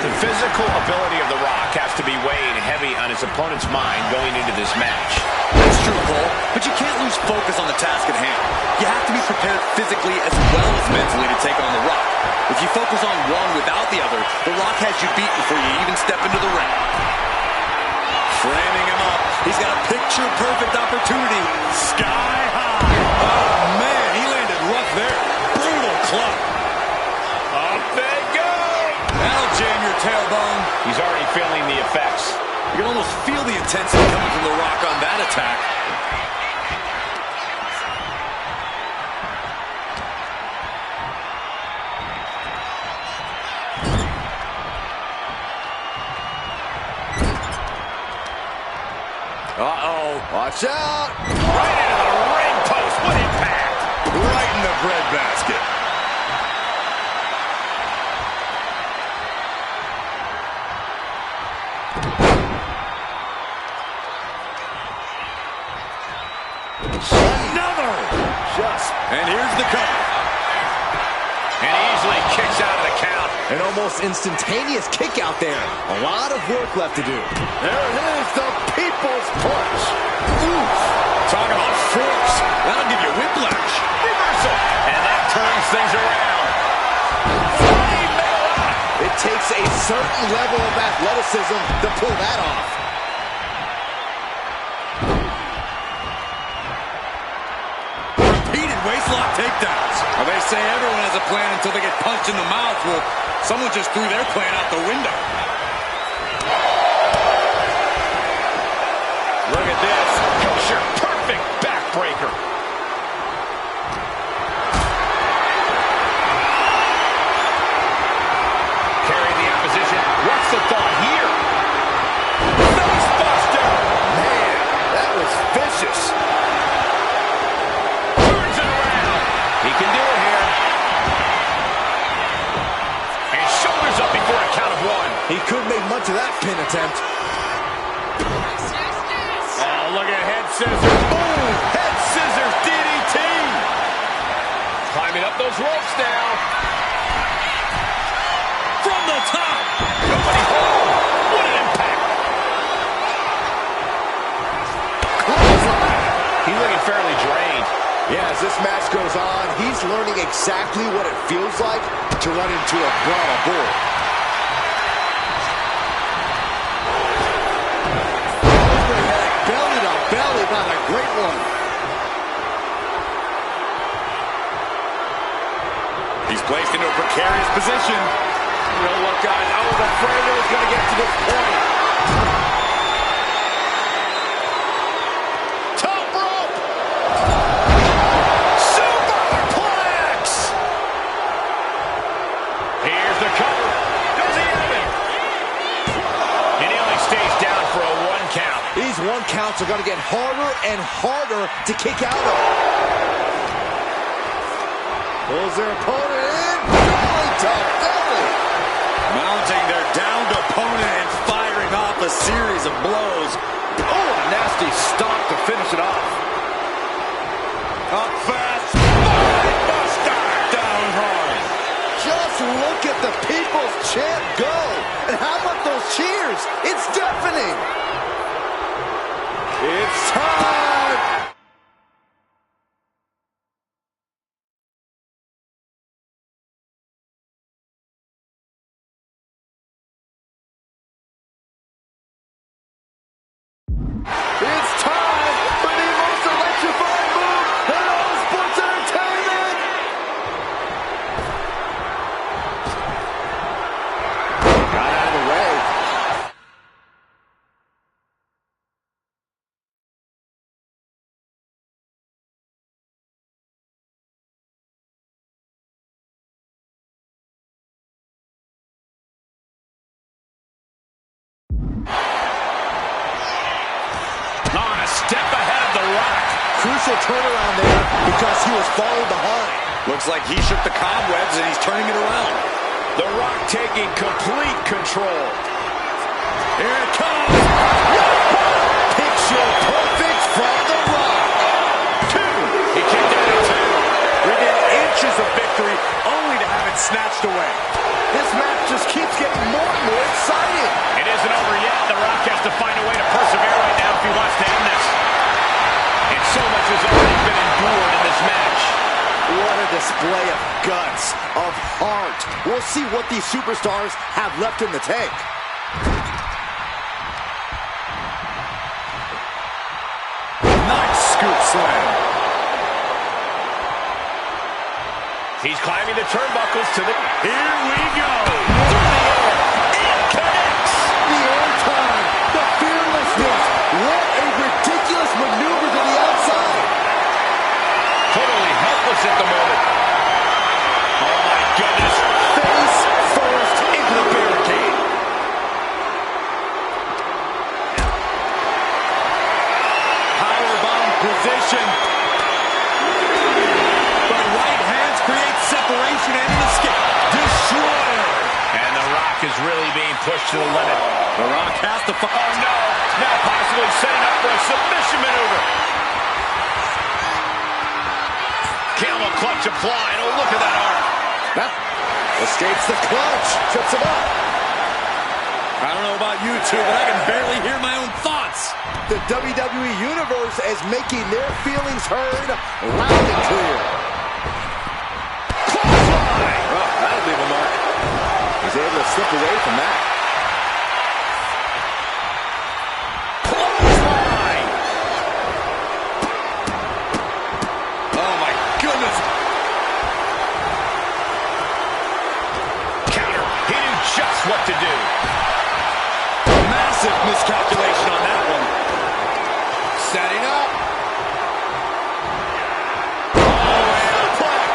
The physical ability of The Rock has to be weighed heavy on his opponent's mind going into this match. That's true, Cole, but you can't lose focus on the task at hand. You have to be prepared physically as well as mentally to take on The Rock. If you focus on one without the other, The Rock has you beat before you even step into the ring. Framing him up. He's got a picture-perfect opportunity. Sky high. Oh, man, he landed rough there. Brutal club. Up they go! That'll jam your tailbone. He's already feeling the effects. You can almost feel the intensity coming from The Rock on that attack. Uh-oh. Watch out. Right into the ring post. What impact! Right in the breadbasket. Another. And here's the cover. And easily kicks out of the count. An almost instantaneous kick out there. A lot of work left to do. There it is, the People's Punch. Oof. Talk about force. That'll give you whiplash. Reversal. And that turns things around. It takes a certain level of athleticism to pull that off. Repeated waistlock takedowns. Well, they say everyone has a plan until they get punched in the mouth. Well, someone just threw their plan out the window. Look at this. Kosher, perfect backbreaker. Carry the opposition. What's the thought here? Facebuster. Man, that was vicious. Turns it around. He can do it here. And shoulders up before a count of one. He couldn't make much of that pin attempt. Oh, look at head scissors. Boom! Head scissors DDT. Climbing up those ropes now. From the top. Nobody home. What an impact. He's looking fairly drained. Yeah, as this match goes on, he's learning exactly what it feels like to run into a brawl bull. Belly to belly, not a great one. He's placed into a precarious position. You know what, guys? I was afraid it was going to get to this point. counts are going to get harder and harder to kick out of. Pulls their opponent in. Belly to belly. Mounting their downed opponent and firing off a series of blows. Oh, a nasty stop to finish it off. Up fast. Buster. Down hard. Just look at the people's chant go. And how about those cheers? It's deafening. It's time. It's time for the most electrifying move in all sports entertainment. Got out of the way. Step ahead of The Rock. Crucial turnaround there because he was falling behind. Looks like he shook the cobwebs and he's turning it around. The Rock taking complete control. Here it comes. Picture perfect from The Rock. Two. He kicked out at two. Within inches of victory, only to have it snatched away. This match just keeps getting more and more exciting. It isn't over yet. The Rock has to find a way to persevere right now if he wants to end this. And so much has already been endured in this match. What a display of guts, of heart. We'll see what these superstars have left in the tank. Nice scoop slam. He's climbing the turnbuckles to the... Here we go. Through the air. It connects. The air time, the fearlessness. What a ridiculous maneuver to the outside. Totally helpless at the moment. Oh, my goodness. Face first into the barricade. Powerbomb position. The right hands create separation and an escape. Destroyer. And The Rock is really being pushed to the limit. The Rock has to fight. Oh, no. Now possibly setting up for a submission maneuver. Camel clutch applied. Oh, look at that arm. That escapes the clutch. Trips him up. I don't know about you two, but I can barely hear my own thoughts. The WWE Universe is making their feelings heard loud and clear. Clothesline! Oh, that'll leave a mark. He's able to slip away from that. Clothesline! Oh, my goodness. Counter. He knew just what to do. Massive miscalculation on that one. Setting up. Oh, anaplex.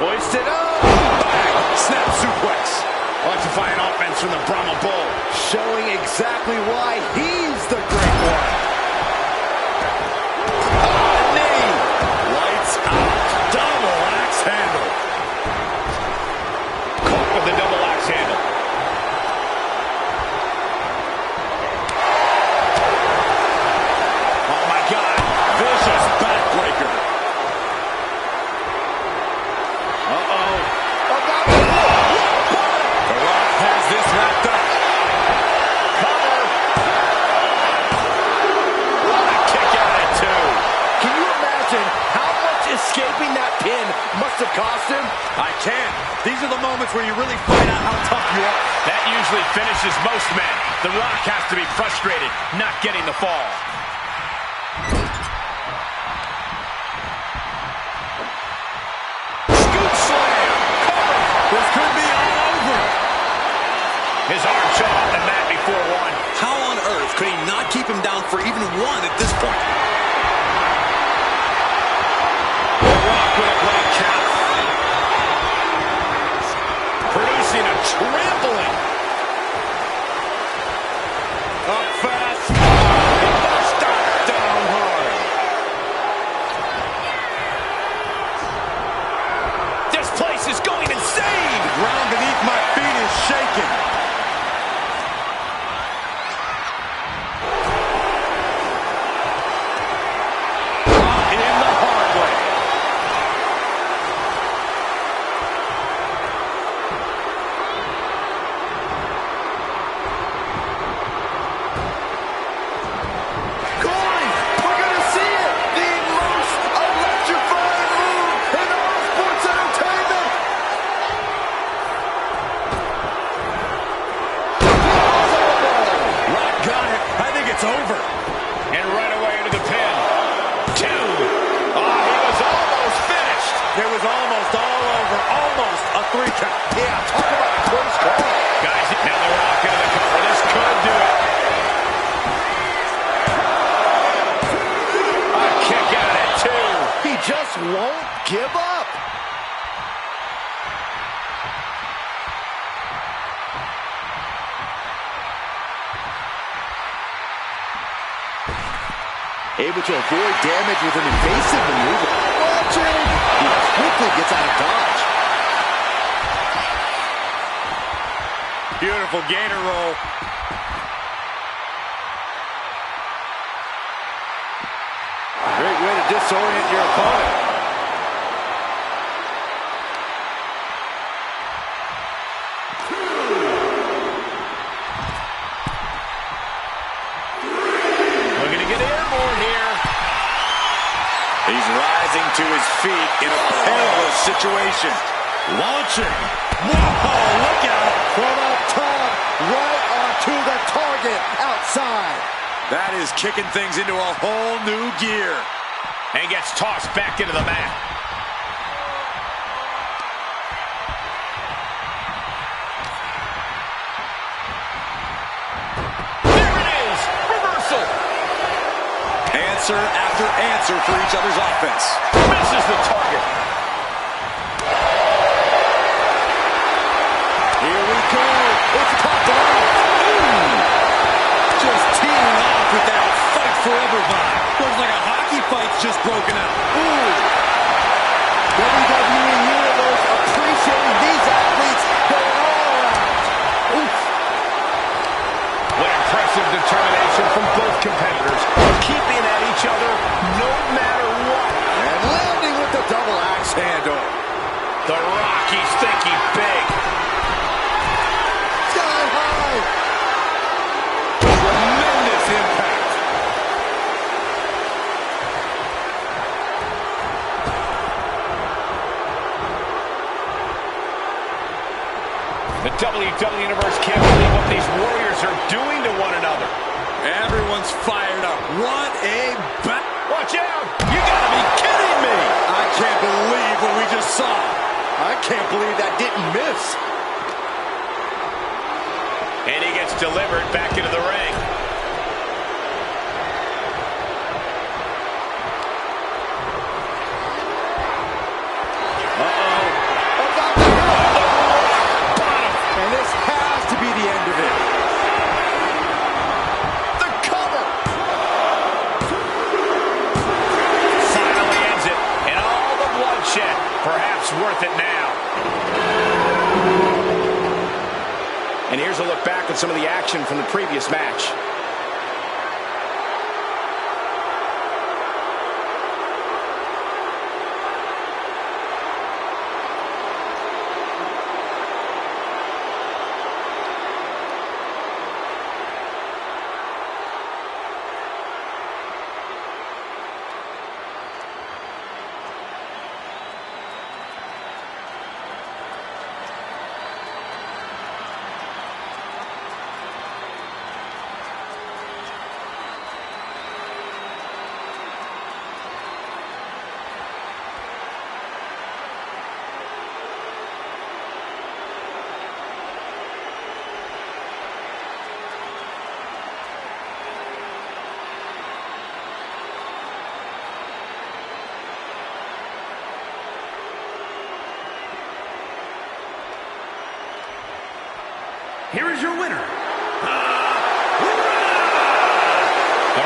Hoisted up. Bang. Snap suplex. Electrifying offense from the Brahma Bull. Showing exactly why he's the great one. Knee. Lights out. Double axe handle. Caught with the double axe handle. Oh, my God. Vicious backbreaker. Uh-oh. The Rock has this wrapped up. Cover. What a kick out at two. Can you imagine how much escaping that pin must have cost him? I can. These are the moments where you really find out how tough you are. That usually finishes most men. The Rock has to be frustrated, not getting the fall. Scoop slam. Cover. This could be all over. His arm shot off the mat before one. How on earth could he not keep him down for even one at this point? The Rock with a great count. Producing a Cover. And right away into the pin. 2. Oh, he was almost finished. It was almost all over. Almost a 3 count. Yeah, talk about a close call. Guys, now The Rock into the cover. This could do it. A kick out at 2. He just won't give up. Able to avoid damage with an invasive maneuver. Watching! He quickly gets out of dodge. Beautiful gator roll. Great way to disorient your opponent. Looking to get airborne here. He's rising to his feet in a perilous situation. Launching. Whoa, look out. From up top, right onto the target outside. That is kicking things into a whole new gear. And gets tossed back into the mat. There it is. Reversal. Answer after answer for each other's offense. Misses the target. Here we go. It's popped off. Just teeing off with that fight forever vibe. Looks like a hockey fight's just broken out. WWE Universe appreciating these athletes going all out. Oof. What impressive determination from both competitors. Keeping at each other no matter what. And landing with the double axe handle. The Rock, he's thinking big. Sky high. Tremendous impact. The WWE Universe can't believe what these warriors are doing to one another. Everyone's fired up. What a bat. Watch out! You gotta be kidding me! I can't believe what we just saw. I can't believe that didn't miss. And he gets delivered back into the ring. About to hit. And this has to be the end of it. The cover. Finally ends it. And all the bloodshed. Perhaps worth it now. And here's a look back at some of the action from the previous match. Here is your winner, The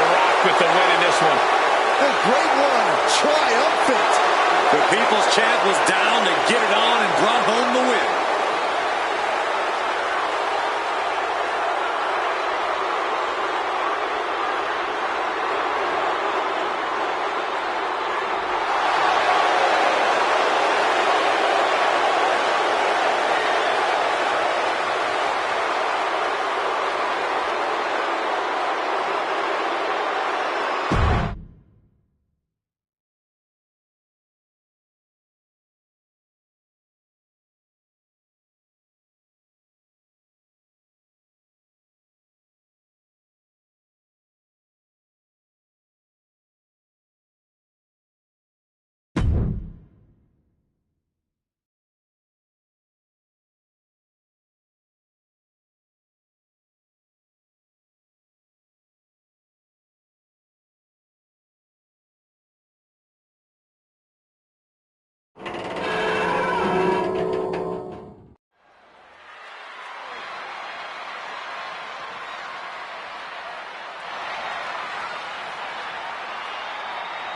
Rock with the win in this one. A great one. Triumphant. The People's Champ was down to get it on and brought home the win.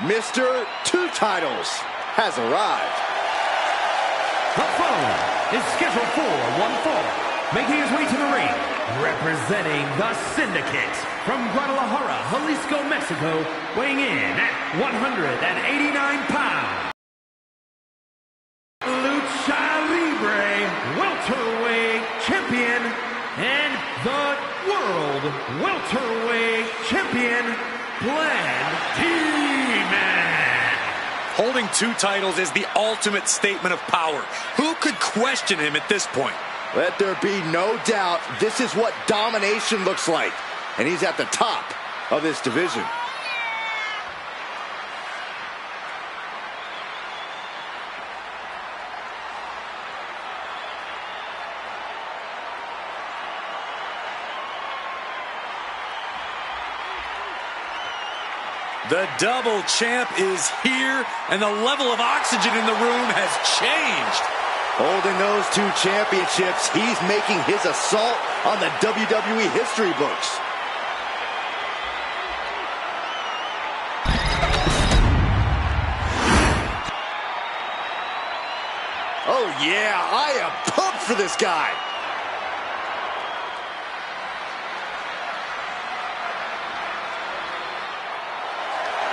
Mr. Two Titles has arrived. The following is scheduled for one fall, making his way to the ring, representing the Syndicate from Guadalajara, Jalisco, Mexico, weighing in at 189 pounds. Lucha Libre welterweight champion and the world welterweight champion, Glenn T-Man. Holding two titles is the ultimate statement of power. Who could question him at this point? Let there be no doubt, this is what domination looks like. And he's at the top of this division. The double champ is here, and the level of oxygen in the room has changed. Holding those two championships, he's making his assault on the WWE history books. Oh yeah, I am pumped for this guy.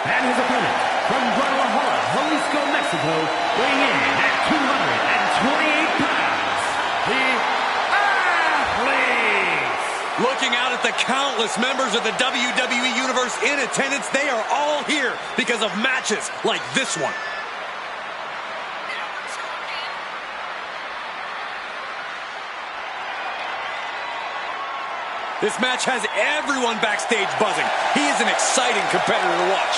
And his opponent from Guadalajara, Jalisco, Mexico, weighing in at 228 pounds, the Athletes. Looking out at the countless members of the WWE Universe in attendance, they are all here because of matches like this one. This match has everyone backstage buzzing. He is an exciting competitor to watch.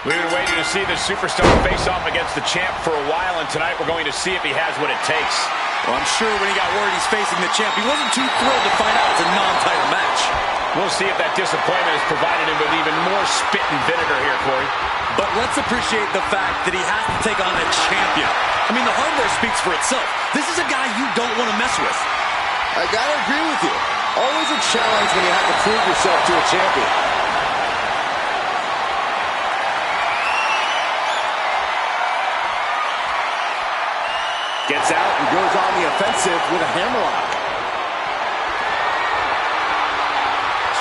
We've been waiting to see the superstar face off against the champ for a while, and tonight we're going to see if he has what it takes. Well, I'm sure when he got word he's facing the champ, he wasn't too thrilled to find out it's a non-title match. We'll see if that disappointment has provided him with even more spit and vinegar here, Corey. But let's appreciate the fact that he has to take on a champion. I mean, the hardware speaks for itself. This is a guy you don't want to mess with. I gotta agree with you. Always a challenge when you have to prove yourself to a champion. Gets out and goes on the offensive with a hammerlock.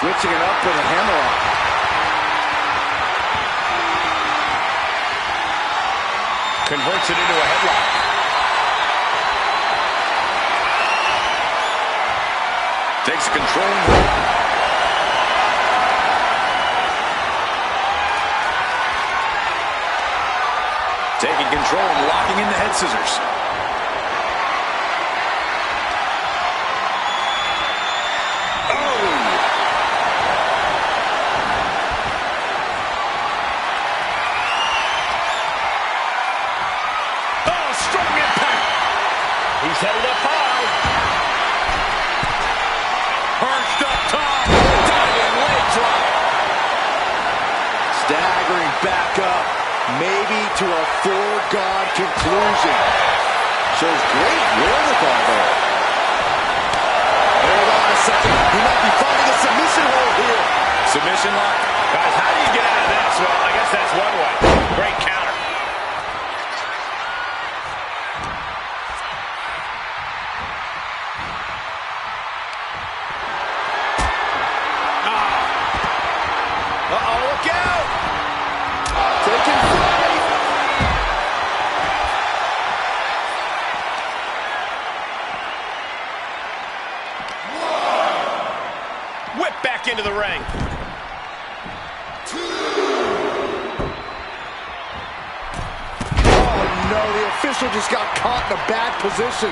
Switching it up with a hammerlock. Converts it into a headlock. Takes control. Taking control and locking in the head scissors. He's headed up high. Perched up top. Diving leg drop. Staggering back up, maybe to a foregone conclusion. Shows great wherewithal there. Hold on a second. He might be finding a submission hold here. Submission lock. Guys, how do you get out of this? Well, I guess that's one way. Great counter. Whip back into the ring. Oh no, the official just got caught in a bad position.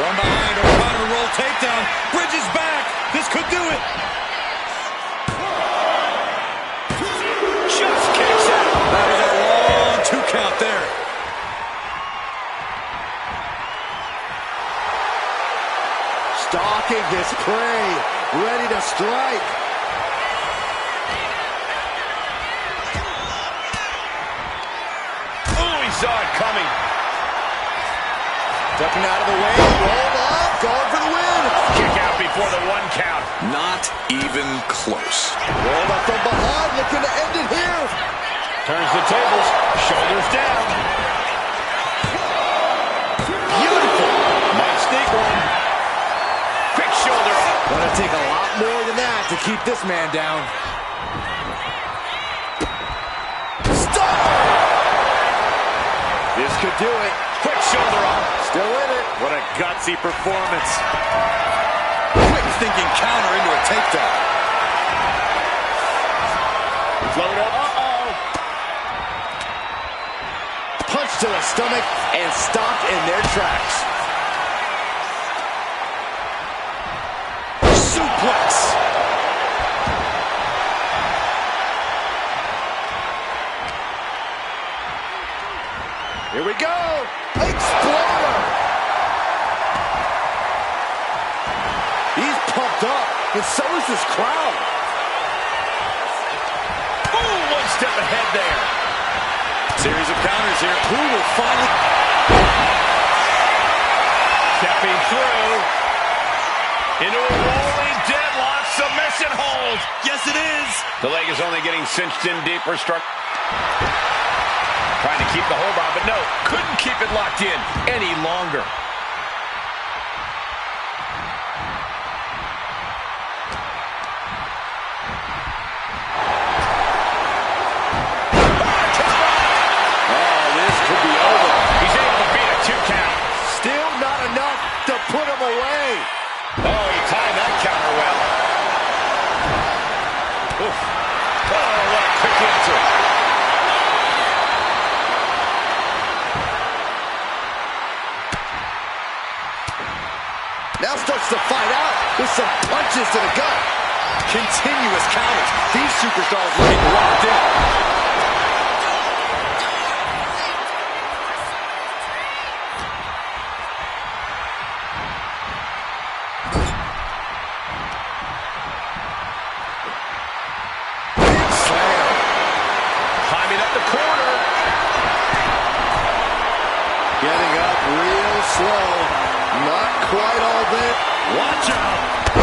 From behind, O'Connor roll takedown. Bridges back. This could do it. Just kicks out. That is a long 2 count there. Stalking his prey, ready to strike. Oh, he saw it coming. Ducking out of the way, rolled up, going for the win. Kick out before the 1 count. Not even close. Rolled up from behind, looking to end it here. Turns the tables, shoulders down. Beautiful. Might sneak one. Quick shoulder up. Gonna take a lot more than that to keep this man down. Stop! This could do it. Quick shoulder up. Still in it. What a gutsy performance. Quick thinking counter into a takedown. Float up. Uh-oh. Punch to the stomach and stopped in their tracks. Suplex. Here we go. Exploder. He's pumped up, and so is this crowd. Ooh, 1 step ahead there. Series of counters here. Who will finally... Stepping through into a rolling deadlock submission hold. Yes, it is. The leg is only getting cinched in deeper. Trying to keep the hold on, but no, couldn't keep it locked in any longer. Oh, this could be over. He's able to beat a 2 count. Still not enough to put him away. Oh, he timed that counter well. Oof. Oh, what a quick answer. Now starts to fight out with some punches to the gut. Continuous counters. These superstars looking locked in. Big slam. Climbing up the corner. Getting up real slow. Not quite all there. Watch out. Oh,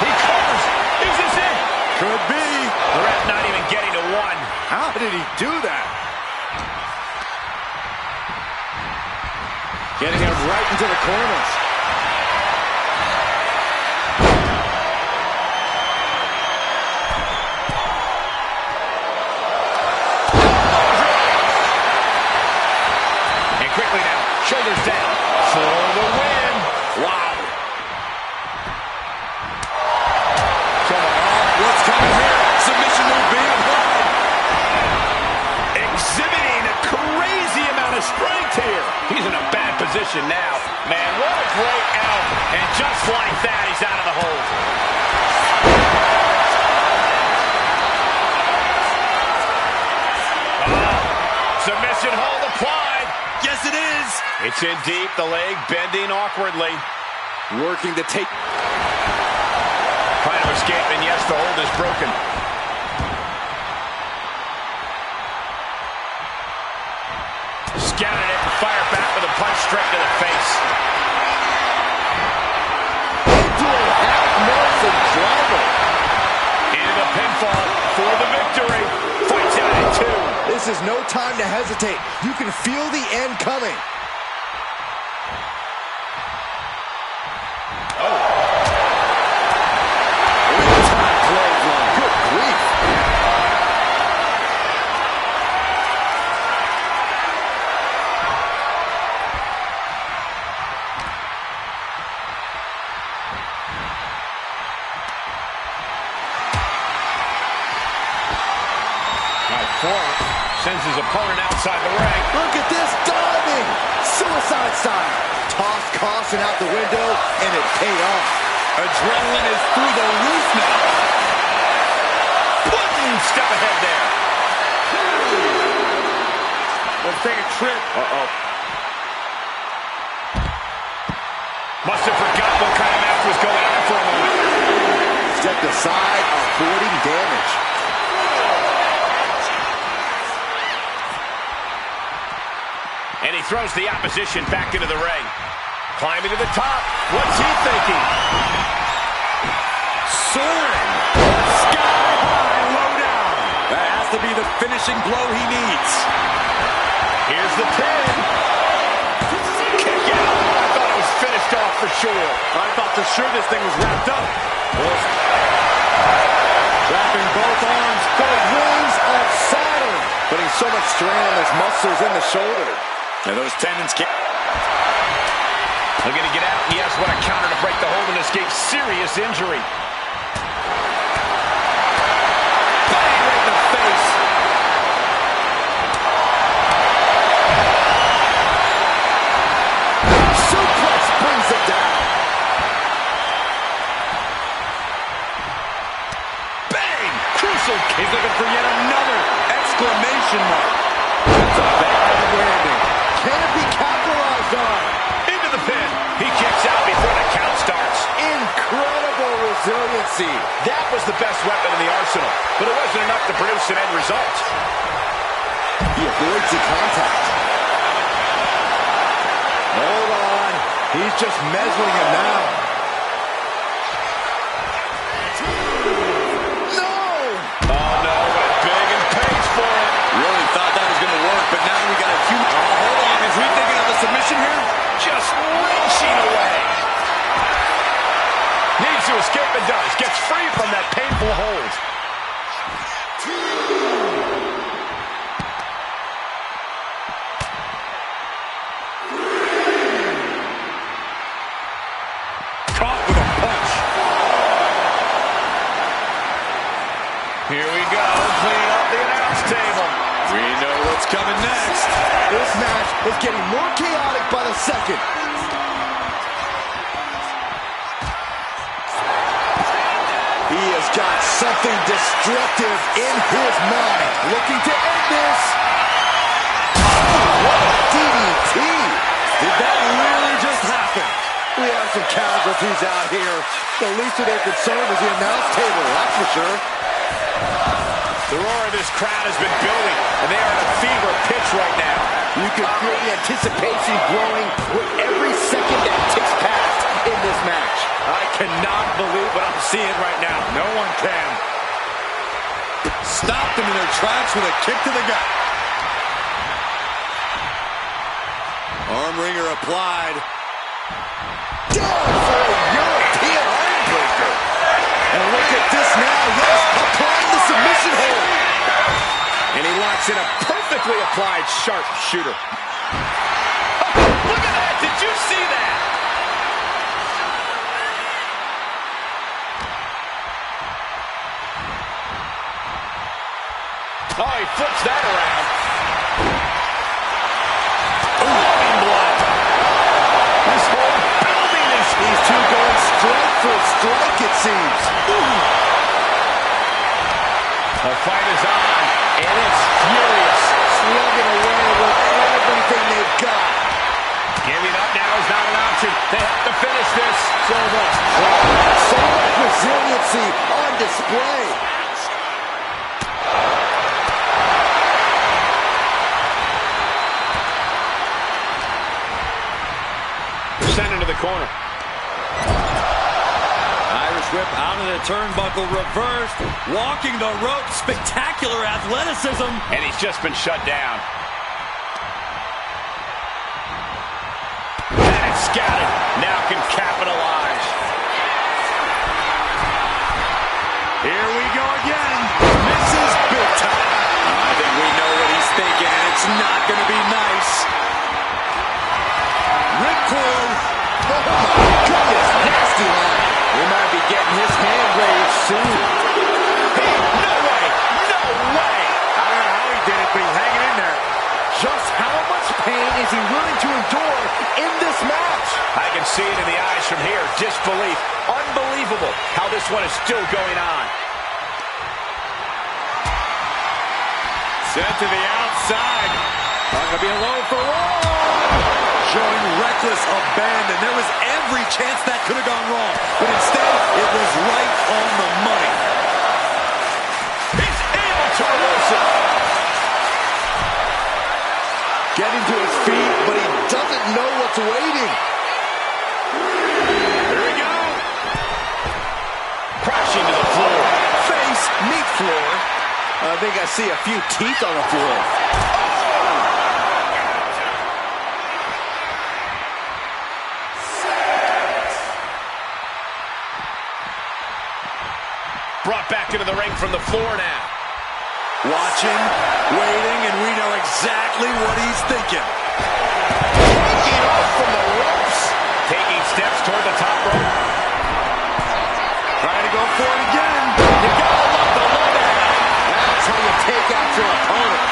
he covers. Is this it? Could be. The ref not even getting to 1. How did he do that? Getting him right into the corners. And quickly now, shoulders down for the win. Wow. What's coming here? Submission move being applied. Exhibiting a crazy amount of strength here. He's in a bad position now. Man, what a great out. And just like that, he's out of the hold. Submission hold applied. Yes, it is. It's in deep, the leg bending awkwardly. Working to take. Trying to escape, and yes, the hold is broken. Scouted it and fired back with a punch straight to the face. Into a half-Nelson driver. Into the pinfall for the victory. Fights out at 2. This is no time to hesitate. You can feel the end coming. Good grief. Sends his opponent outside the ring. Look at this diving. Suicide style. Tossed caution out the window, and it paid off. Adrenaline is through the roof now. Boom! Step ahead there. Let's take a trip. Must have forgot what kind of match was going on for a moment. Stepped aside, avoiding damage. And he throws the opposition back into the ring. Climbing to the top. What's he thinking? Soaring. Sky high, low down. That has to be the finishing blow he needs. Here's the pin. Kick out. I thought it was finished off for sure. I thought for sure this thing was wrapped up. Wrapping both arms. The wings of Saturn. Putting so much strain on those muscles in the shoulder. And those tendons can't. Looking to get out. He has what a counter to break the hold and escape serious injury. Bang right in the face. Suplex brings it down. Bang! Crucial. He's looking for yet another exclamation mark. It's a bad landing. Can it be capitalized on? Into the pin. He kicks out before the count starts. Incredible resiliency. That was the best weapon in the arsenal, but it wasn't enough to produce an end result. He avoids the contact. Hold on. He's just measuring him now. No! Oh, no. Went big and pays for it. Really thought that was going to work, but now we got a huge... Oh, hold on. Is he thinking of a submission here? Just wrenching away. Needs to escape and does. Gets free from that painful hold. Caught with a punch. Here we go. Cleaning up the announce table. We know what's coming next. This match is getting more chaotic by the second. He has got something destructive in his mind. Looking to end this. What a DDT. Did that really just happen? We have some casualties out here. The least of their concern is the announce table, that's for sure. The roar of this crowd has been building, and they are at a fever pitch right now. You can feel the anticipation growing with every second that ticks past in this match. I cannot believe what I'm seeing right now. No one can. Stopped them in their tracks with a kick to the gut. Arm wringer applied. Down for a European armbreaker. And look at this now. Yes, applying the submission hold. And he locks in a perfectly applied sharpshooter. Look at that! Did you see that? Oh, he flips that around. Flowing blood. This whole building is... These two going strike for strike, it seems. The fight is on, and it's furious. Slugging away with everything they've got. Giving up now is not an option. They have to finish this. So much drive, so much resiliency on display. Sent into the corner. Irish whip out of the turnbuckle, reversed, walking the rope, spectacular athleticism. And he's just been shut down. And it's scouted. Now can capitalize. Here we go again. Misses big time. I think we know what he's thinking, and it's not going to be nice. Ripcord. Oh my goodness, nasty line. We might be getting his hand raised soon. Hey, no way! No way! I don't know how he did it, but he's hanging in there. Just how much pain is he willing to endure in this match? I can see it in the eyes from here. Disbelief. Unbelievable how this one is still going on. Set to the outside. Not going to be alone for long. showing reckless abandon. There was every chance that could have gone wrong, but instead, it was right on the money. He's able to reverse it. Getting to his feet, but he doesn't know what's waiting. Here we go. Crashing to the floor. Face, meet floor. I think I see a few teeth on the floor. Brought back into the ring from the floor now. Watching, waiting, and we know exactly what he's thinking. Taking off from the ropes. Taking steps toward the top rope. Trying to go for it again. You gotta love the low down. That's how you take out your opponent.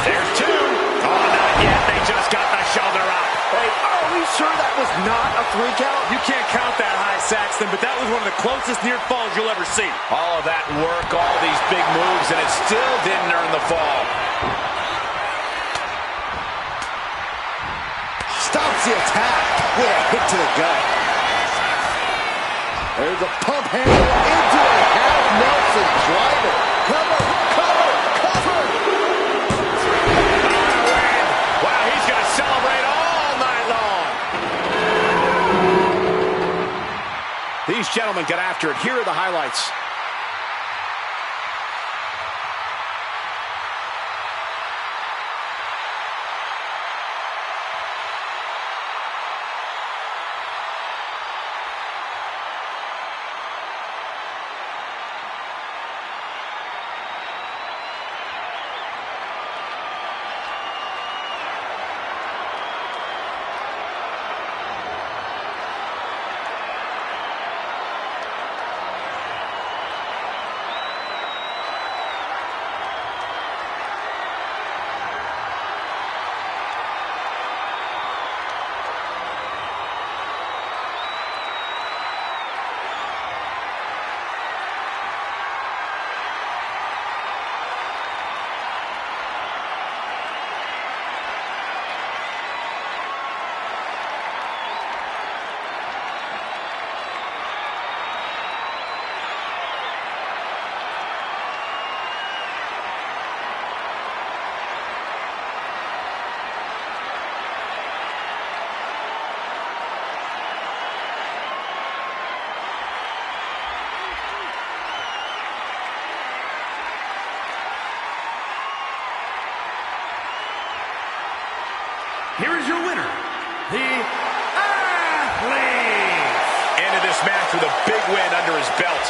There's two. Oh, not yet. They just got the shoulder up. Wait, are we sure that was not a 3 count? You can't count that high, Saxton, but that was one of the closest near falls you'll ever see. All of that work, all these big moves, and it still didn't earn the fall. Stops the attack with a hit to the gut. There's a pump handle into a half Nelson driver. Cover, cover, cover. Wow, he's going to celebrate all night long. These gentlemen get after it. Here are the highlights. Here is your winner, the Athlete. Ended this match with a big win under his belt.